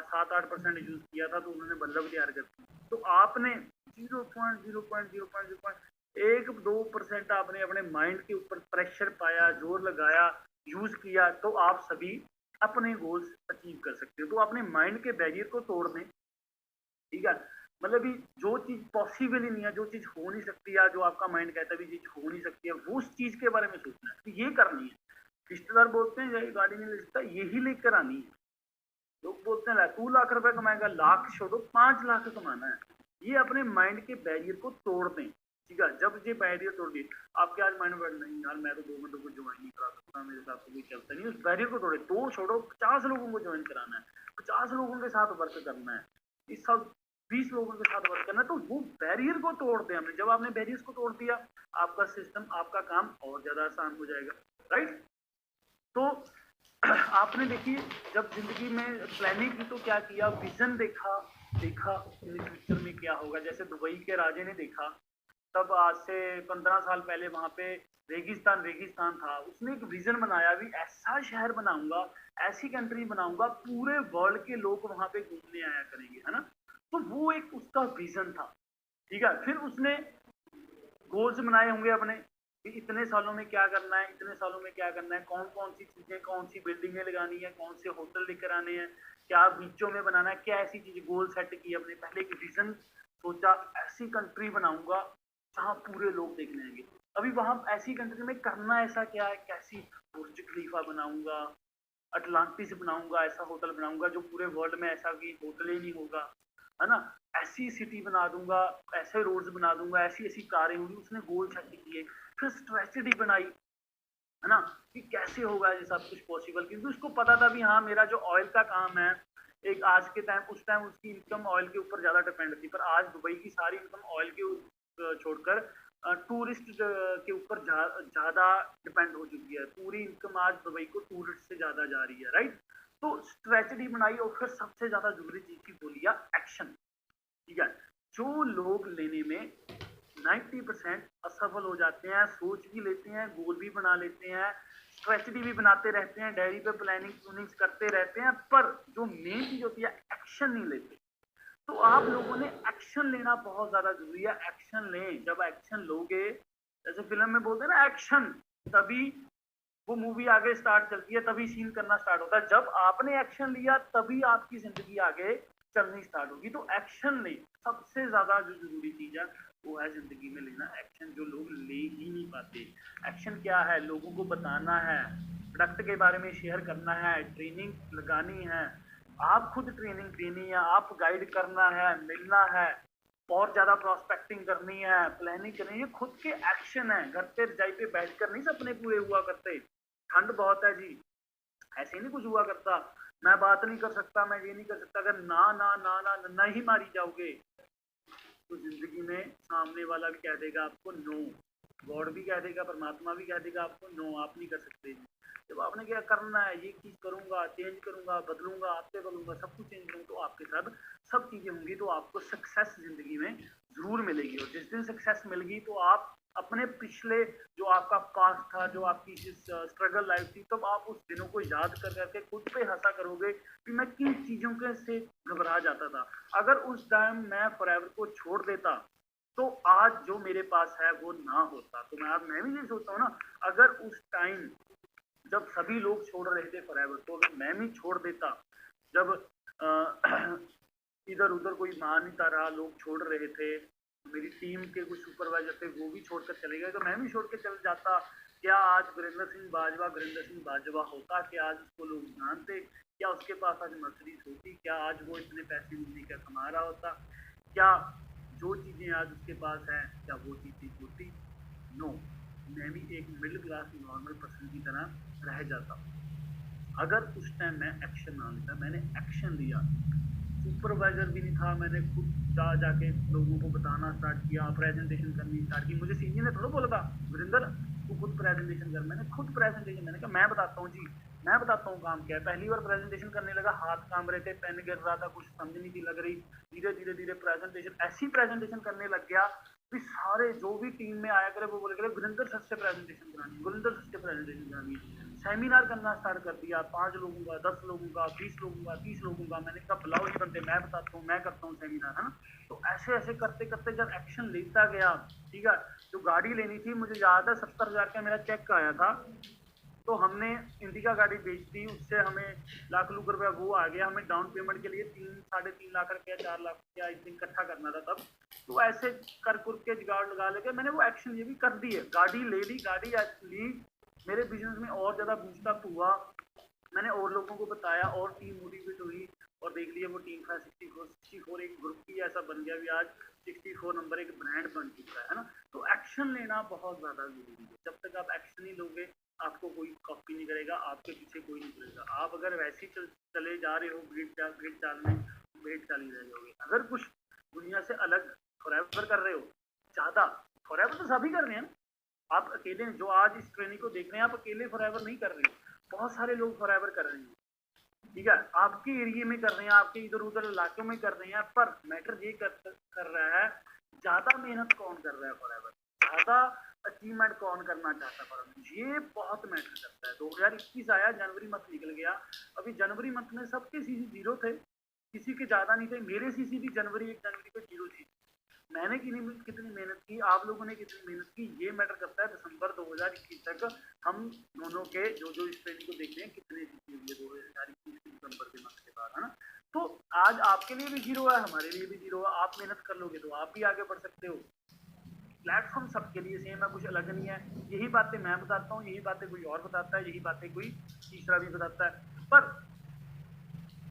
7-8% यूज किया था तो उन्होंने बल्ब तैयार कर दिया। तो आपने 0.0.0.1-2% आपने अपने माइंड के ऊपर प्रेशर पाया, जोर लगाया, यूज किया, तो आप सभी अपने गोल्स अचीव कर सकते हो। तो अपने माइंड के बैरियर को तोड़ दें, ठीक है। मतलब कि जो चीज पॉसिबल ही नहीं है, जो चीज हो नहीं सकती है, जो आपका माइंड कहता है भी चीज हो नहीं सकती है, वो उस चीज के बारे में सोचना है, तो ये करनी है। रिश्तेदार बोलते हैं ये गाड़ी नहीं ले सकता, यही लेकर आनी है। लोग बोलते हैं 2 लाख रुपए कमाएगा, लाख छोड़ो 5 लाख कमाना है। ये अपने माइंड के बैरियर को तोड़ दें, ठीक है। जब ये बैरियर तोड़ दिए, आपके आज माइंड में नहीं यार मैं तो 2 मिनटों को ज्वाइन नहीं करा सकता, मेरे साथ तो कोई चलता नहीं, उस बैरियर को तोड़े। 2 छोड़ो, 50 लोगों को ज्वाइन कराना है, 50 लोगों के साथ वर्क करना है, इस सब 20 लोगों के साथ वर्क करना है, तो वो बैरियर को तोड़ दें हमने। जब आपने बैरियर को तोड़ दिया, आपका सिस्टम, आपका काम और ज्यादा आसान हो जाएगा, राइट। तो आपने देखिए जब जिंदगी में प्लानिंग की तो क्या किया, विजन देखा फ्यूचर में क्या होगा। जैसे दुबई के राजे ने देखा, तब आज से 15 साल पहले वहां पे रेगिस्तान था, उसने एक विजन बनाया भी ऐसा शहर बनाऊंगा, ऐसी कंट्री बनाऊंगा, पूरे वर्ल्ड के लोग वहां पे घूमने आया करेंगे, है ना। तो वो एक उसका विजन था, ठीक है। फिर उसने गोल्स बनाए होंगे अपने कि इतने सालों में क्या करना है, इतने सालों में क्या करना है, कौन कौन सी चीजें, कौन सी बिल्डिंगें लगानी है, कौन से होटल लेकर आने हैं, क्या बीचों में बनाना है, क्या ऐसी चीजें गोल सेट की अपने, पहले एक विजन सोचा, ऐसी कंट्री बनाऊंगा जहाँ पूरे लोग देखने आएंगे। अभी वहां ऐसी कंट्री में करना ऐसा क्या है, कैसी बुर्ज खलीफा बनाऊंगा, अटलांटिस बनाऊंगा, ऐसा होटल बनाऊंगा जो पूरे वर्ल्ड में ऐसा कोई होटल ही नहीं होगा, है ना। ऐसी सिटी बना दूंगा, ऐसे रोड्स बना दूंगा, ऐसी ऐसी कारें होंगी, उसने गोल सेट किए। फिर स्ट्रेटजी बनाई, है ना, कि कैसे होगा ये सब कुछ पॉसिबल, क्योंकि उसको पता था भी हाँ मेरा जो ऑयल का काम है, एक आज के टाइम, उस टाइम उसकी इनकम ऑयल के ऊपर ज्यादा डिपेंड थी, पर आज दुबई की सारी इनकम ऑयल के छोड़कर टूरिस्ट के ऊपर ज्यादा डिपेंड हो चुकी है। पूरी इनकम आज दुबई को टूरिस्ट से ज्यादा जा रही है, राइट। तो स्ट्रेटजी बनाई और फिर सबसे ज्यादा जरूरी चीज की बोलिया एक्शन, ठीक है। जो लोग लेने में 90% असफल हो जाते हैं, सोच भी लेते हैं, गोल भी बना लेते हैं, स्ट्रेटजी भी बनाते रहते हैं, डायरी पे प्लानिंग करते रहते हैं, पर जो मेन चीज होती है एक्शन नहीं लेते। तो आप लोगों ने एक्शन लेना बहुत ज्यादा जरूरी है। एक्शन लें, जब एक्शन लोगे, जैसे फिल्म में बोलते हैं ना एक्शन, तभी वो मूवी आगे स्टार्ट चलती है, तभी सीन करना स्टार्ट होता है। जब आपने एक्शन लिया तभी आपकी जिंदगी आगे चलनी स्टार्ट होगी। तो एक्शन लें, सबसे ज्यादा जो जरूरी चीज है वो है जिंदगी में लेना एक्शन, जो लोग ले ही नहीं पाते। एक्शन क्या है, लोगों को बताना है, प्रोडक्ट के बारे में शेयर करना है, ट्रेनिंग लगानी है, आप खुद ट्रेनिंग देनी है, आप गाइड करना है, मिलना है, और ज्यादा प्रोस्पेक्टिंग करनी है, प्लानिंग करनी है, खुद के एक्शन है। घर पे रजाई पे बैठकर नहीं सपने पूरे हुआ करते, ठंड बहुत है जी, ऐसे नहीं कुछ हुआ करता, मैं बात नहीं कर सकता, मैं ये नहीं कर सकता, अगर ना ना ना ना ना ही मारी जाओगे तो जिंदगी में सामने वाला भी कह देगा आपको नो, गॉड भी कह देगा, परमात्मा भी कह देगा आपको नो, आप नहीं कर सकते। जब आपने क्या करना है, ये चीज करूंगा, चेंज करूंगा, बदलूंगा, आपसे बदलूंगा, सब कुछ चेंज करूंगा, तो आपके साथ सब चीजें होंगी, तो आपको सक्सेस जिंदगी में जरूर मिलेगी। और जिस दिन सक्सेस मिलेगी तो आप अपने पिछले जो आपका पास्ट था, जो आपकी जिस स्ट्रगल लाइफ थी, तब आप उस दिनों को याद कर करके खुद पे हंसा करोगे कि मैं किन चीजों के से घबरा जाता था। अगर उस टाइम मैं फॉरएवर को छोड़ देता तो आज जो मेरे पास है वो ना होता। तो मैं भी ये सोचता हूँ ना, अगर उस टाइम जब सभी लोग छोड़ रहे थे फॉरएवर, तो अगर मैं भी छोड़ देता, जब इधर उधर कोई मान नहीं रहा, लोग छोड़ रहे थे, मेरी टीम के कुछ सुपरवाइजर थे वो भी छोड़कर चले गए, तो मैं भी छोड़ के चल जाता, क्या आज वीरेंद्र सिंह बाजवा होता? क्या आज उसको लोग जानते? क्या उसके पास आज मर्सिडीज होती? क्या आज वो इतने पैसे मूवी का कमा रहा होता? क्या जो चीजें आज उसके पास है क्या वो चीजें होती? नो, मैं भी एक मिडिल क्लास नॉर्मल पर्सन की तरह रह जाता अगर उस टाइम मैं एक्शन ना लेता। मैंने एक्शन लिया, सुपरवाइजर भी नहीं था, मैंने खुद जाके लोगों को बताना स्टार्ट किया, प्रेजेंटेशन करनी स्टार्ट की। मुझे सीनियर ने थोड़ा बोला था वीरेंद्र तू खुद प्रेजेंटेशन कर, मैंने खुद प्रेजेंटेशन, मैंने कहा मैं बताता हूँ जी, मैं बताता हूँ काम क्या है। पहली बार प्रेजेंटेशन करने लगा, हाथ काम रहे थे, पेन गिर रहा था, कुछ समझ नहीं थी लग रही। धीरे धीरे प्रेजेंटेशन, ऐसी प्रेजेंटेशन करने लग गया कि सारे जो भी टीम में आया करे वो बोले करे वीरेंद्र सर से प्रेजेंटेशन करानी, वीरेंद्र सर से प्रेजेंटेशन करानी। सेमिनार करना स्टार्ट कर दिया, 5 लोगों का, 10 लोगों का, 20 लोगों का, 30 लोगों का। मैंने कहा बुलाओ ही बंदे, मैं बताता हूँ, मैं करता हूँ सेमिनार, है ना। तो ऐसे ऐसे करते करते जब एक्शन लेता गया, ठीक है, जो गाड़ी लेनी थी मुझे याद है 70,000 का मेरा चेक आया था, तो हमने इंडिका गाड़ी बेच दी, उससे हमें लाख रुपया वो आ गया। हमें डाउन पेमेंट के लिए 3-3.5 लाख रुपया, 4 लाख रुपया आई थिंक इकट्ठा करना था तब। तो ऐसे कर के जुगाड़ लगा लेके मैंने वो एक्शन ये भी कर दी है, गाड़ी ले ली। गाड़ी एक्चुअली मेरे बिजनेस में और ज्यादा बूस्टअप हुआ, मैंने और लोगों को बताया और टीम मोटिवेट हुई, और देख लिया वो टीम का 64 एक ग्रुप ही ऐसा बन गया भी आज 64 नंबर एक ब्रांड बन चुका है ना। तो एक्शन लेना बहुत ज्यादा जरूरी है। जब तक आप एक्शन नहीं लोगे आपको कोई कॉपी नहीं करेगा, आपके पीछे कोई नहीं करेगा। आप अगर वैसे ही चले जा रहे हो भेड़ चाल में, भेड़ चाल ही रह जाओगे। अगर कुछ दुनिया से अलग फॉरएवर कर रहे हो, ज्यादा फॉरएवर तो सभी कर रहे हैं ना, आप अकेले, जो आज इस ट्रेनिंग को देख रहे हैं आप अकेले फॉरएवर नहीं कर रहे हैं, बहुत सारे लोग फॉरएवर कर रहे हैं, ठीक है, आपके एरिया में कर रहे हैं, आपके इधर उधर इलाकों में कर रहे हैं। पर मैटर ये कर रहा है ज्यादा मेहनत कौन कर रहा है फॉरएवर, ज्यादा अचीवमेंट कौन करना चाहता है फॉरएवर, ये बहुत मैटर करता है। 2021 आया, जनवरी मंथ निकल गया, अभी जनवरी मंथ में सबके सीसी 0 थे, किसी के ज्यादा नहीं थे। मेरे सीसी भी जनवरी 1 जनवरी को 0 थी। मैंने कितनी मेहनत की, आप लोगों ने कितनी मेहनत की, ये मैटर करता है। दिसंबर 2021 तक हम दोनों के जो इस ट्रेनिंग को देख रहे हैं कितने जीती हुई है 2021 के दिसंबर के मंथ के बाद, है ना। तो आज आपके लिए भी 0 है, हमारे लिए भी 0 है। आप मेहनत कर लोगे तो आप भी आगे बढ़ सकते हो। प्लेटफॉर्म सबके लिए सेम है, कुछ अलग नहीं है। यही बातें मैं बताता हूँ, यही बातें कोई और बताता है, यही बातें कोई तीसरा भी बताता है। पर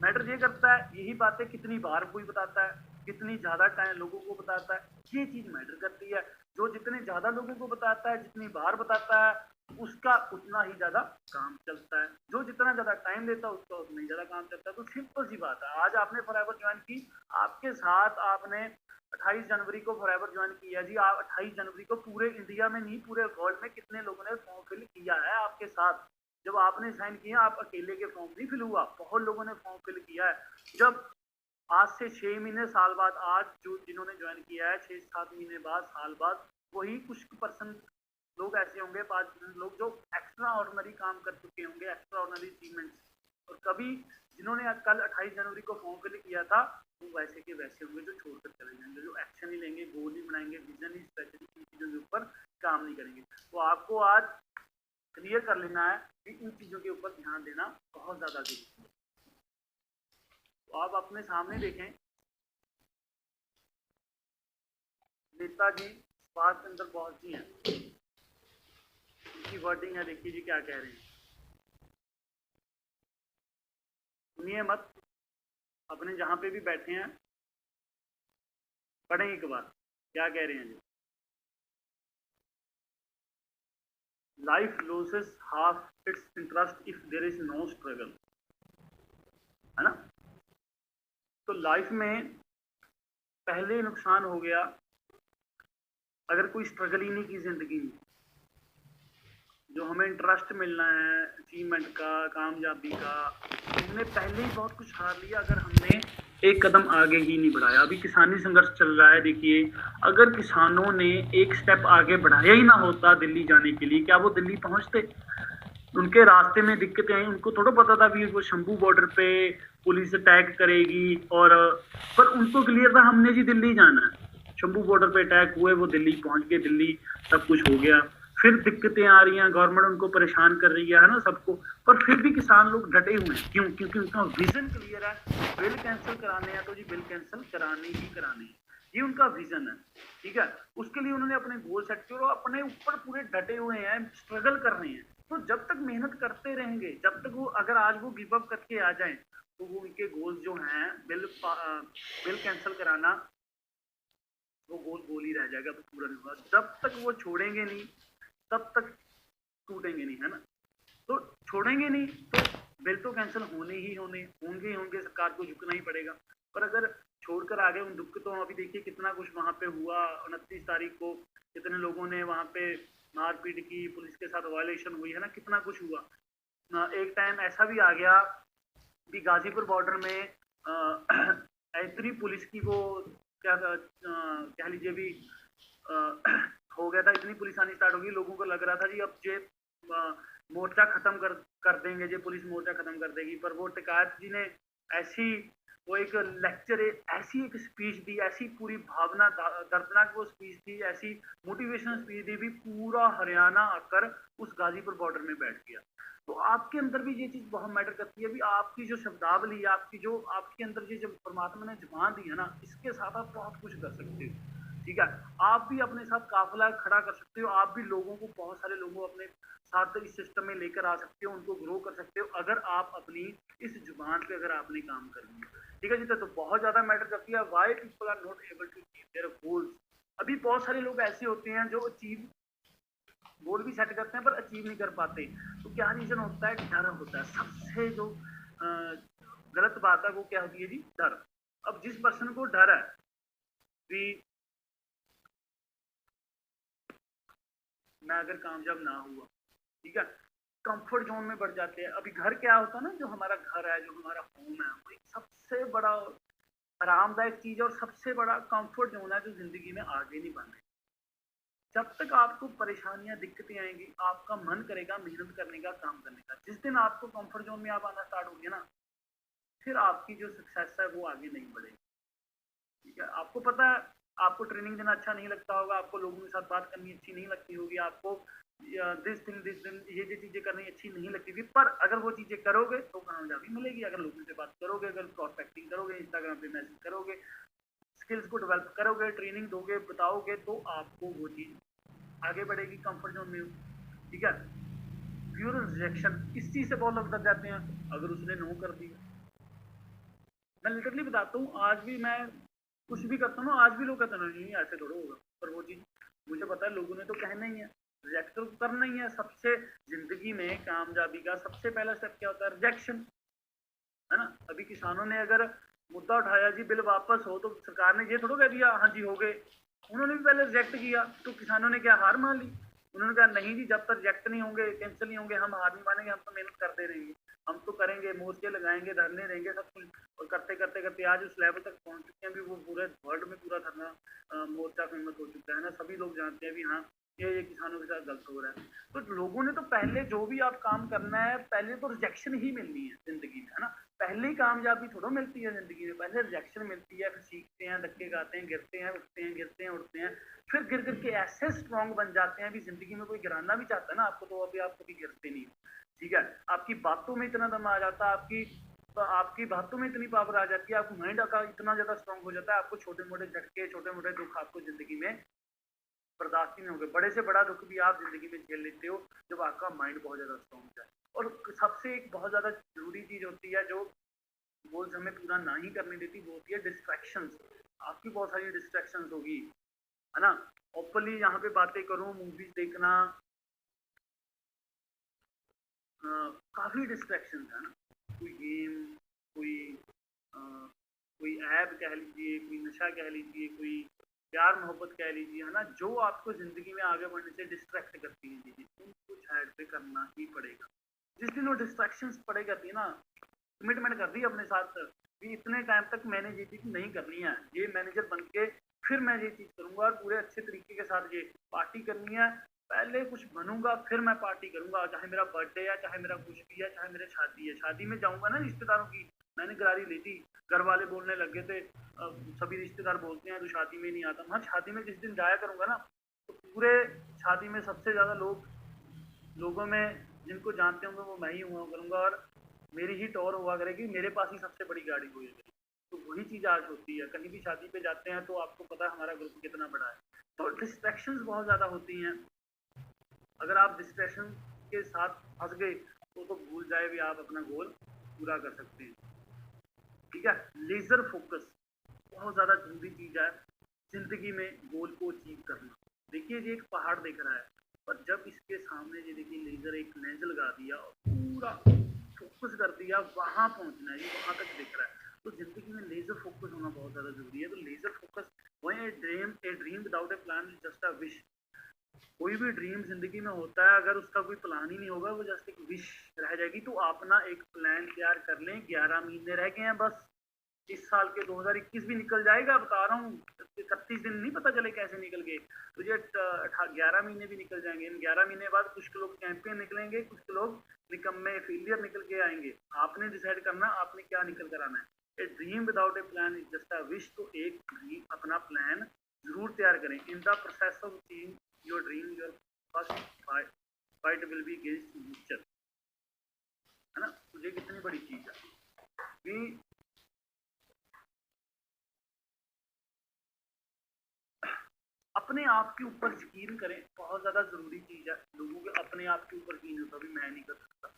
मैटर ये करता है यही बातें कितनी बार कोई बताता है, कितनी ज्यादा टाइम लोगों को बताता है, ये चीज मैटर करती है। जो जितने ज्यादा लोगों को बताता है, जितनी बार बताता है, उसका उतना ही ज्यादा काम चलता है। जो जितना ज्यादा टाइम देता है उसका उतना ही ज्यादा काम चलता है। तो सिंपल सी बात है, आज आपने फॉरएवर ज्वाइन की, आपके साथ आपने 28 जनवरी को फॉरएवर ज्वाइन किया जी। आप 28 जनवरी को पूरे इंडिया में नहीं, पूरे वर्ल्ड में कितने लोगों ने फॉर्म फिल किया है आपके साथ। जब आपने साइन किया, आप अकेले के फॉर्म नहीं फिल हुआ, बहुत लोगों ने फॉर्म फिल किया है। जब आज से 6 महीने साल बाद, आज जो जिन्होंने ज्वाइन किया है 6-7 महीने बाद, साल बाद, वही कुछ परसेंट लोग ऐसे होंगे, 5% लोग जो एक्स्ट्रा ऑर्डिनरी काम कर चुके होंगे, एक्स्ट्रा ऑर्डिनरी अचीवमेंट्स। और कभी जिन्होंने कल 28 जनवरी को फॉर्म फिल किया था वो वैसे के वैसे होंगे जो छोड़कर चले जाएंगे, जो एक्शन ही लेंगे, गोल ही बनाएंगे, विजन ही, स्ट्रेटेजी की चीजों के ऊपर काम नहीं करेंगे। तो आपको आज क्लियर कर लेना है कि इन चीजों के ऊपर ध्यान देना बहुत ज्यादा जरूरी है। तो आप अपने सामने देखें, नेताजी सुभाष चंद्र बोस जी हैं, उनकी वर्डिंग है, देखिए जी क्या कह रहे हैं। सुनिए मत, अपने जहां पे भी बैठे हैं पढ़ें एक बार क्या कह रहे हैं जी। Life loses half its interest if there is no struggle, है ना। तो लाइफ में पहले नुकसान हो गया अगर कोई स्ट्रगल ही नहीं की जिंदगी में। जो हमें इंटरेस्ट मिलना है अचीवमेंट का, कामयाबी का, हमने पहले ही बहुत कुछ हार लिया अगर हमने एक कदम आगे ही नहीं बढ़ाया। अभी किसानी संघर्ष चल रहा है, देखिए अगर किसानों ने एक स्टेप आगे बढ़ाया ही ना होता दिल्ली जाने के लिए, क्या वो दिल्ली पहुंचते? उनके रास्ते में दिक्कतें आई, उनको थोड़ा पता था भी वो शंभू बॉर्डर पे पुलिस अटैक करेगी, और पर उनको क्लियर था हमने जी दिल्ली जाना है। शंभू बॉर्डर पे अटैक हुए, वो दिल्ली पहुंच गए, दिल्ली सब कुछ हो गया। फिर दिक्कतें आ रही हैं, गवर्नमेंट उनको परेशान कर रही है ना सबको, पर फिर भी किसान लोग डटे हुए हैं। क्यों? क्योंकि उनका विजन क्लियर है, बिल कैंसिल कराने हैं तो जी बिल कैंसिल कराने ही कराने हैं, ये उनका विजन है। ठीक है, उसके लिए उन्होंने अपने गोल सेट किए और अपने ऊपर पूरे डटे हुए हैं, स्ट्रगल कर रहे हैं। तो जब तक मेहनत करते रहेंगे, जब तक वो, अगर आज वो गिव अप करके आ जाएं तो वो उनके गोल्स जो हैं, बिल कैंसिल कराना, वो गोल ही रह जाएगा, तो पूरा नहीं होगा। जब तक वो छोड़ेंगे नहीं तब तक टूटेंगे नहीं, है ना। तो छोड़ेंगे नहीं तो बिल तो कैंसिल होने ही होंगे, सरकार को झुकना ही पड़ेगा। पर अगर छोड़कर आ गए उन दुख तो अभी देखिए कितना कुछ वहां पे हुआ। 29 तारीख को कितने लोगों ने वहां पे मारपीट की, पुलिस के साथ वायलेशन हुई, है ना, कितना कुछ हुआ। एक टाइम ऐसा भी आ गया कि गाजीपुर बॉर्डर में इतनी पुलिस की वो क्या कह लीजिए भी हो गया था, इतनी पुलिस आनी स्टार्ट होगी, लोगों को लग रहा था जी अब जे मोर्चा खत्म कर देंगे, जे पुलिस मोर्चा खत्म कर देगी। पर वो टिकायत जी ने ऐसी वो एक लेक्चर, ऐसी एक स्पीच दी, ऐसी पूरी भावना दर्दनाक वो स्पीच थी, ऐसी मोटिवेशनल स्पीच दी भी, पूरा हरियाणा आकर उस गाजीपुर बॉर्डर में बैठ गया। तो आपके अंदर भी ये चीज बहुत मैटर करती है, भी आपकी जो शब्दावली, आपकी जो आपके अंदर ये जब परमात्मा ने जुबान दी है ना, इसके साथ आप बहुत कुछ कर सकते हो। ठीक है, आप भी अपने साथ काफिला खड़ा कर सकते हो, आप भी लोगों को, बहुत सारे लोगों को अपने साथ इस सिस्टम में लेकर आ सकते हो, उनको ग्रो कर सकते हो, अगर आप अपनी इस जुबान पे अगर आपने काम कर लिया। ठीक है जी, तो बहुत ज्यादा मैटर करती है why people are not able to achieve their goals. अभी बहुत सारे लोग ऐसे होते हैं जो अचीव गोल भी सेट करते हैं पर अचीव नहीं कर पाते। तो क्या रीजन होता है? डर होता है। सबसे जो गलत बात है वो क्या होती है जी? डर। अब जिस पर्सन को डर है कि मैं अगर कामयाब ना हुआ, ठीक है, कंफर्ट जोन में बढ़ जाते हैं। अभी घर क्या होता है ना, जो हमारा घर है, जो हमारा होम है, वो एक सबसे बड़ा आरामदायक चीज और सबसे बड़ा कंफर्ट जोन है जो जिंदगी में आगे नहीं बढ़ने। जब तक आपको परेशानियां, दिक्कतें आएंगी, आपका मन करेगा मेहनत करने का, काम करने का। जिस दिन आपको कंफर्ट जोन में आप आना स्टार्ट होंगे ना, फिर आपकी जो सक्सेस है वो आगे नहीं बढ़ेगी। ठीक है, आपको पता है, आपको ट्रेनिंग देना अच्छा नहीं लगता होगा, आपको लोगों के साथ बात करनी अच्छी नहीं लगती होगी, आपको दिस दिन ये जो चीजें करनी अच्छी नहीं लगती थी, पर अगर वो चीजें करोगे तो कामयाबी मिलेगी। अगर लोगों से बात करोगे, अगर प्रोस्पेक्टिंग करोगे, इंस्टाग्राम पे मैसेज करोगे, स्किल्स को डेवलप करोगे, ट्रेनिंग दोगे, बताओगे, तो आपको वो चीज आगे बढ़ेगी। कंफर्ट जोन में, ठीक है। प्योर रिजेक्शन, इस चीज से बहुत लोग डर जाते हैं, अगर उसने नो कर दिया। मैं लिटरली बताता हूँ, आज भी मैं कुछ भी करता हूँ ना, आज भी लोग कहते हैं नहीं ऐसे थोड़ा होगा, पर वो चीज मुझे पता है लोगों ने तो कहना ही है, रिजेक्ट तो करना ही है। सबसे जिंदगी में कामयाबी का सबसे पहला स्टेप क्या होता है? रिजेक्शन, है ना। अभी किसानों ने अगर मुद्दा उठाया जी बिल वापस हो, तो सरकार ने ये थोड़ा कह दिया हाँ जी हो गए, उन्होंने भी पहले रिजेक्ट किया। तो किसानों ने क्या हार मान ली? उन्होंने कहा नहीं जी, जब तक रिजेक्ट नहीं होंगे, कैंसिल नहीं होंगे, हम हार नहीं मानेंगे, हम तो मेहनत करते रहेंगे, हम तो करेंगे, मोर्चे लगाएंगे, धरने देंगे, सब कुछ। और करते करते करते आज उस लेवल तक पहुंच चुके हैं भी, वो पूरे वर्ल्ड में पूरा धरना मोर्चा फेमस हो चुका है ना, सभी लोग जानते हैं भी हाँ ये किसानों के साथ गलत हो रहा है। तो लोगों ने तो पहले जो भी आप काम करना है, पहले तो रिजेक्शन ही मिलनी है जिंदगी में, है ना। पहले ही कामयाबी थोड़ा मिलती है जिंदगी में, पहले रिजेक्शन मिलती है, फिर सीखते हैं, धक्के खाते हैं, गिरते हैं, उठते हैं, गिरते हैं, उठते हैं, फिर गिर गिर के ऐसे स्ट्रॉन्ग बन जाते हैं भी, जिंदगी में कोई गिराना भी चाहता है ना आपको, तो अभी आप कभी गिरते नहीं। ठीक है, आपकी बातों में इतना दम आ जाता है, आपकी बातों में इतनी पावर आ जाती है, आपको माइंड का इतना ज्यादा स्ट्रॉन्ग हो जाता है, आपको छोटे मोटे झटके, छोटे मोटे दुख आपको जिंदगी में बर्दाश्त ही नहीं होंगे। बड़े से बड़ा दुख भी आप जिंदगी में झेल लेते हो जब आपका माइंड बहुत ज्यादा स्ट्रॉन्ग है। और सबसे एक बहुत ज्यादा जरूरी चीज होती है जो गोल्स हमें पूरा ना ही करने देती, वो होती है डिस्ट्रैक्शंस। आपकी बहुत सारी डिस्ट्रैक्शंस होगी, है ना। ओपनली यहाँ पे बातें करूँ, मूवीज देखना, काफी डिस्ट्रैक्शंस है ना। कोई गेम, कोई कोई ऐप कह लीजिए, कोई नशा कह लीजिए, कोई प्यार मोहब्बत कह लीजिए, है ना, जो आपको जिंदगी में आगे बढ़ने से डिस्ट्रैक्ट करती है चीजें, उनको साइड पे करना ही पड़ेगा। जिस दिन वो डिस्ट्रैक्शंस पड़े करती है ना, कमिटमेंट कर दी अपने साथ कि इतने टाइम तक मैंने ये चीज नहीं करनी है, ये मैनेजर बन के फिर मैं ये चीज करूंगा और पूरे अच्छे तरीके के साथ ये पार्टी करनी है। पहले कुछ बनूंगा फिर मैं पार्टी करूंगा, चाहे मेरा बर्थडे है, चाहे मेरा कुछ भी है, चाहे मेरे शादी है, शादी में जाऊंगा ना रिश्तेदारों की, मैंने गाड़ी ली थी, घर वाले बोलने लगे थे, सभी रिश्तेदार बोलते हैं तू शादी में नहीं आता। हाँ, शादी में जिस दिन जाया करूंगा ना, तो पूरे शादी में सबसे ज़्यादा लोगों में जिनको जानते होंगे वो मैं ही हुआ करूँगा, और मेरी ही टॉर हुआ करेगी, मेरे पास ही सबसे बड़ी गाड़ी हुई करेगी। तो वही चीज़ आज होती है, कहीं भी शादी पे जाते हैं तो आपको पता है हमारा ग्रुप कितना बड़ा है, तो डिस्ट्रैक्शंस बहुत ज़्यादा होती हैं। अगर आप डिस्ट्रैक्शन के साथ फंस गए तो भूल जाए भी आप अपना गोल पूरा कर सकते हैं। ठीक है, लेजर फोकस बहुत ज़्यादा जरूरी चीज़ है जिंदगी में गोल को अचीव करना। देखिए ये एक पहाड़ दिख रहा है, पर जब इसके सामने ये देखिए लेजर एक लेंस लगा दिया और पूरा फोकस कर दिया, वहां पहुंचना है, ये वहां तक दिख रहा है। तो जिंदगी में लेजर फोकस होना बहुत ज्यादा जरूरी है। तो लेजर फोकस वही a dream without A plan is just a wish. कोई भी ड्रीम जिंदगी में होता है, अगर उसका कोई प्लान ही नहीं होगा, वो जस्ट एक विश रह जाएगी। तो अपना एक प्लान तैयार कर लें। 11 महीने रह गए हैं बस, इस साल के 2021 भी निकल जाएगा, बता रहा हूँ। 31 दिन नहीं पता चले कैसे निकल गए, तो ये 11 महीने भी निकल जाएंगे। इन 11 महीने बाद कुछ लोग चैंपियन निकलेंगे, कुछ लोग निकम्मे फेलियर निकल के आएंगे। आपने डिसाइड करना आपने क्या निकल कर आना है। A dream without A plan is just a wish. तो एक अपना प्लान जरूर तैयार करें। In the process of achieving your dream your first fight will be against nature, है ना। मुझे कितनी बड़ी चीज है कि अपने आप के ऊपर यकीन करें, बहुत ज्यादा जरूरी चीज है। लोगों के अपने आप के ऊपर यकीन होता भी मैं नहीं कर सकता।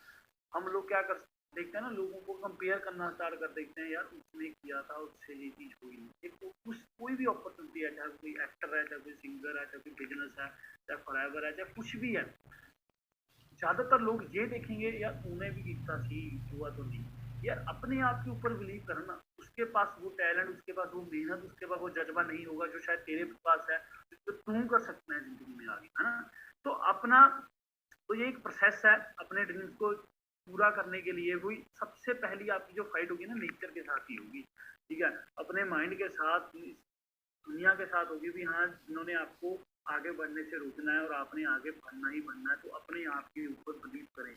हम लोग क्या कर देखते हैं ना, लोगों को कंपेयर करना स्टार्ट कर देखते हैं, यार उसने किया था उससे ये चीज हुई नहीं। एक तो उस कोई भी अपॉर्चुनिटी है, चाहे कोई एक्टर है, चाहे कोई सिंगर है, चाहे कोई बिजनेस है, चाहे फॉरएवर है, चाहे कुछ भी है, ज्यादातर लोग ये देखेंगे यार उन्हें भी इतना सी हुआ तो नहीं। यार अपने आप के ऊपर बिलीव करना, उसके पास वो टैलेंट, उसके पास वो मेहनत, उसके पास वो जज्बा नहीं होगा जो शायद तेरे पास है, तो तू कर सकता है जिंदगी में आगे, है ना। तो अपना तो ये एक प्रोसेस है अपने ड्रीम्स को पूरा करने के लिए। वही सबसे पहली आपकी जो फाइट होगी ना, नेचर के साथ ही होगी। ठीक है, अपने माइंड के साथ, दुनिया के साथ होगी भी। हाँ, जिन्होंने आपको आगे बढ़ने से रोकना है और आपने आगे बढ़ना ही बढ़ना है, तो अपने आप के ऊपर बिलीव करें।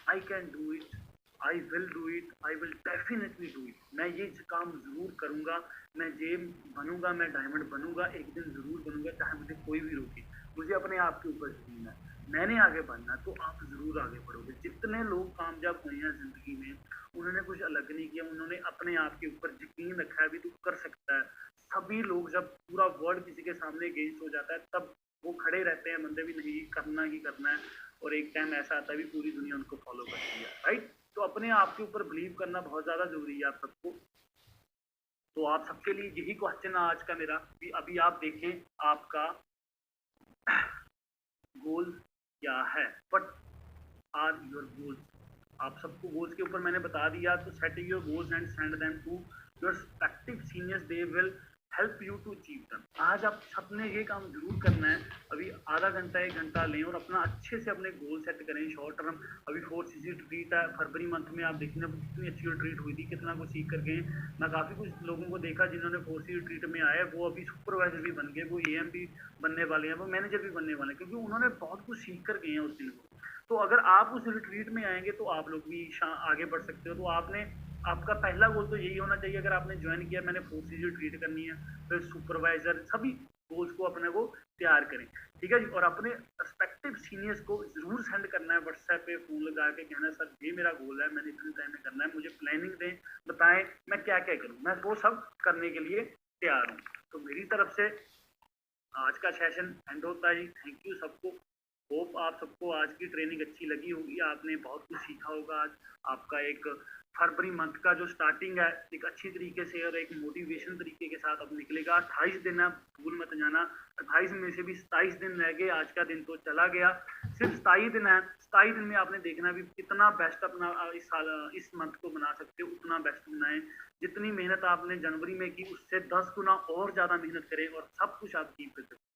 I can do it, I will do it, I will definitely do it. मैं ये काम जरूर करूंगा, मैं ये बनूंगा, मैं डायमंड बनूंगा, एक दिन जरूर बनूंगा, चाहे मुझे कोई भी रोके। मुझे अपने आप के ऊपर यकीन है, मैंने आगे बढ़ना। तो आप जरूर आगे बढ़ोगे। जितने लोग कामयाब हुए हैं जिंदगी में, उन्होंने कुछ अलग नहीं किया, उन्होंने अपने आप के ऊपर यकीन रखा है भी तू कर सकता है। सभी लोग जब पूरा वर्ल्ड किसी के सामने अगेंस्ट हो जाता है, तब वो खड़े रहते हैं बंदे भी, नहीं करना ही करना है। और एक टाइम ऐसा आता है भी पूरी दुनिया उनको फॉलो करती है, राइट। तो अपने आप के ऊपर बिलीव करना बहुत ज्यादा जरूरी है आप सबको। तो आप सबके लिए यही क्वेश्चन है आज का मेरा कि अभी आप देखें आपका गोल क्या है, व्हाट आर योर गोल्स। आप सबको गोल्स के ऊपर मैंने बता दिया। तो set your goals and send them to your respective seniors, they will help you to achieve them. आज आप सबने ये काम जरूर करना है। अभी आधा घंटा 1 घंटा लें और अपना अच्छे से अपने गोल सेट करें शॉर्ट टर्म। अभी 4CC ट्रीट है फरवरी मंथ में, आप देखना कितनी अच्छी ट्रीट हुई थी, कितना कुछ सीख कर गए। मैं काफ़ी कुछ लोगों को देखा जिन्होंने 4CC ट्रीट में आए, वो अभी सुपरवाइजर भी बन गए, वो AM भी बनने वाले हैं, वो मैनेजर भी बनने वाले हैं, क्योंकि उन्होंने बहुत कुछ सीख कर गए हैं उस दिन को। तो अगर आप उस रिट्रीट में आएंगे तो आप लोग भी आगे बढ़ सकते हो। तो आपका पहला गोल तो यही होना चाहिए। अगर आपने ज्वाइन किया मैंने 4CC रिट्रीट करनी है, फिर सुपरवाइजर, सभी गोल्स को अपने को तैयार करें। ठीक है जी। और अपने रिस्पेक्टिव सीनियर्स को जरूर सेंड करना है व्हाट्सएप पे, फोन लगा के कहना है सर ये मेरा गोल है, मैंने इतने टाइम में करना है, मुझे प्लानिंग दें, बताएं मैं क्या क्या करूं, मैं वो सब करने के लिए तैयार हूँ। तो मेरी तरफ से आज का सेशन एंड होता है जी। थैंक यू सबको। होप आप सबको आज की ट्रेनिंग अच्छी लगी होगी, आपने बहुत कुछ सीखा होगा। आज आपका एक फरवरी मंथ का जो स्टार्टिंग है एक अच्छी तरीके से और एक मोटिवेशन तरीके के साथ अब निकलेगा। 28 दिन है, भूल मत जाना। 28 में से भी 27 दिन रह गए, आज का दिन तो चला गया, सिर्फ 27 दिन है। 27 दिन में आपने देखना भी कितना बेस्ट अपना इस साल इस मंथ को बना सकते हो, उतना बेस्ट बनाएं। जितनी मेहनत आपने जनवरी में की उससे 10 गुना और ज्यादा मेहनत करें और सब कुछ आप कीप कर सकते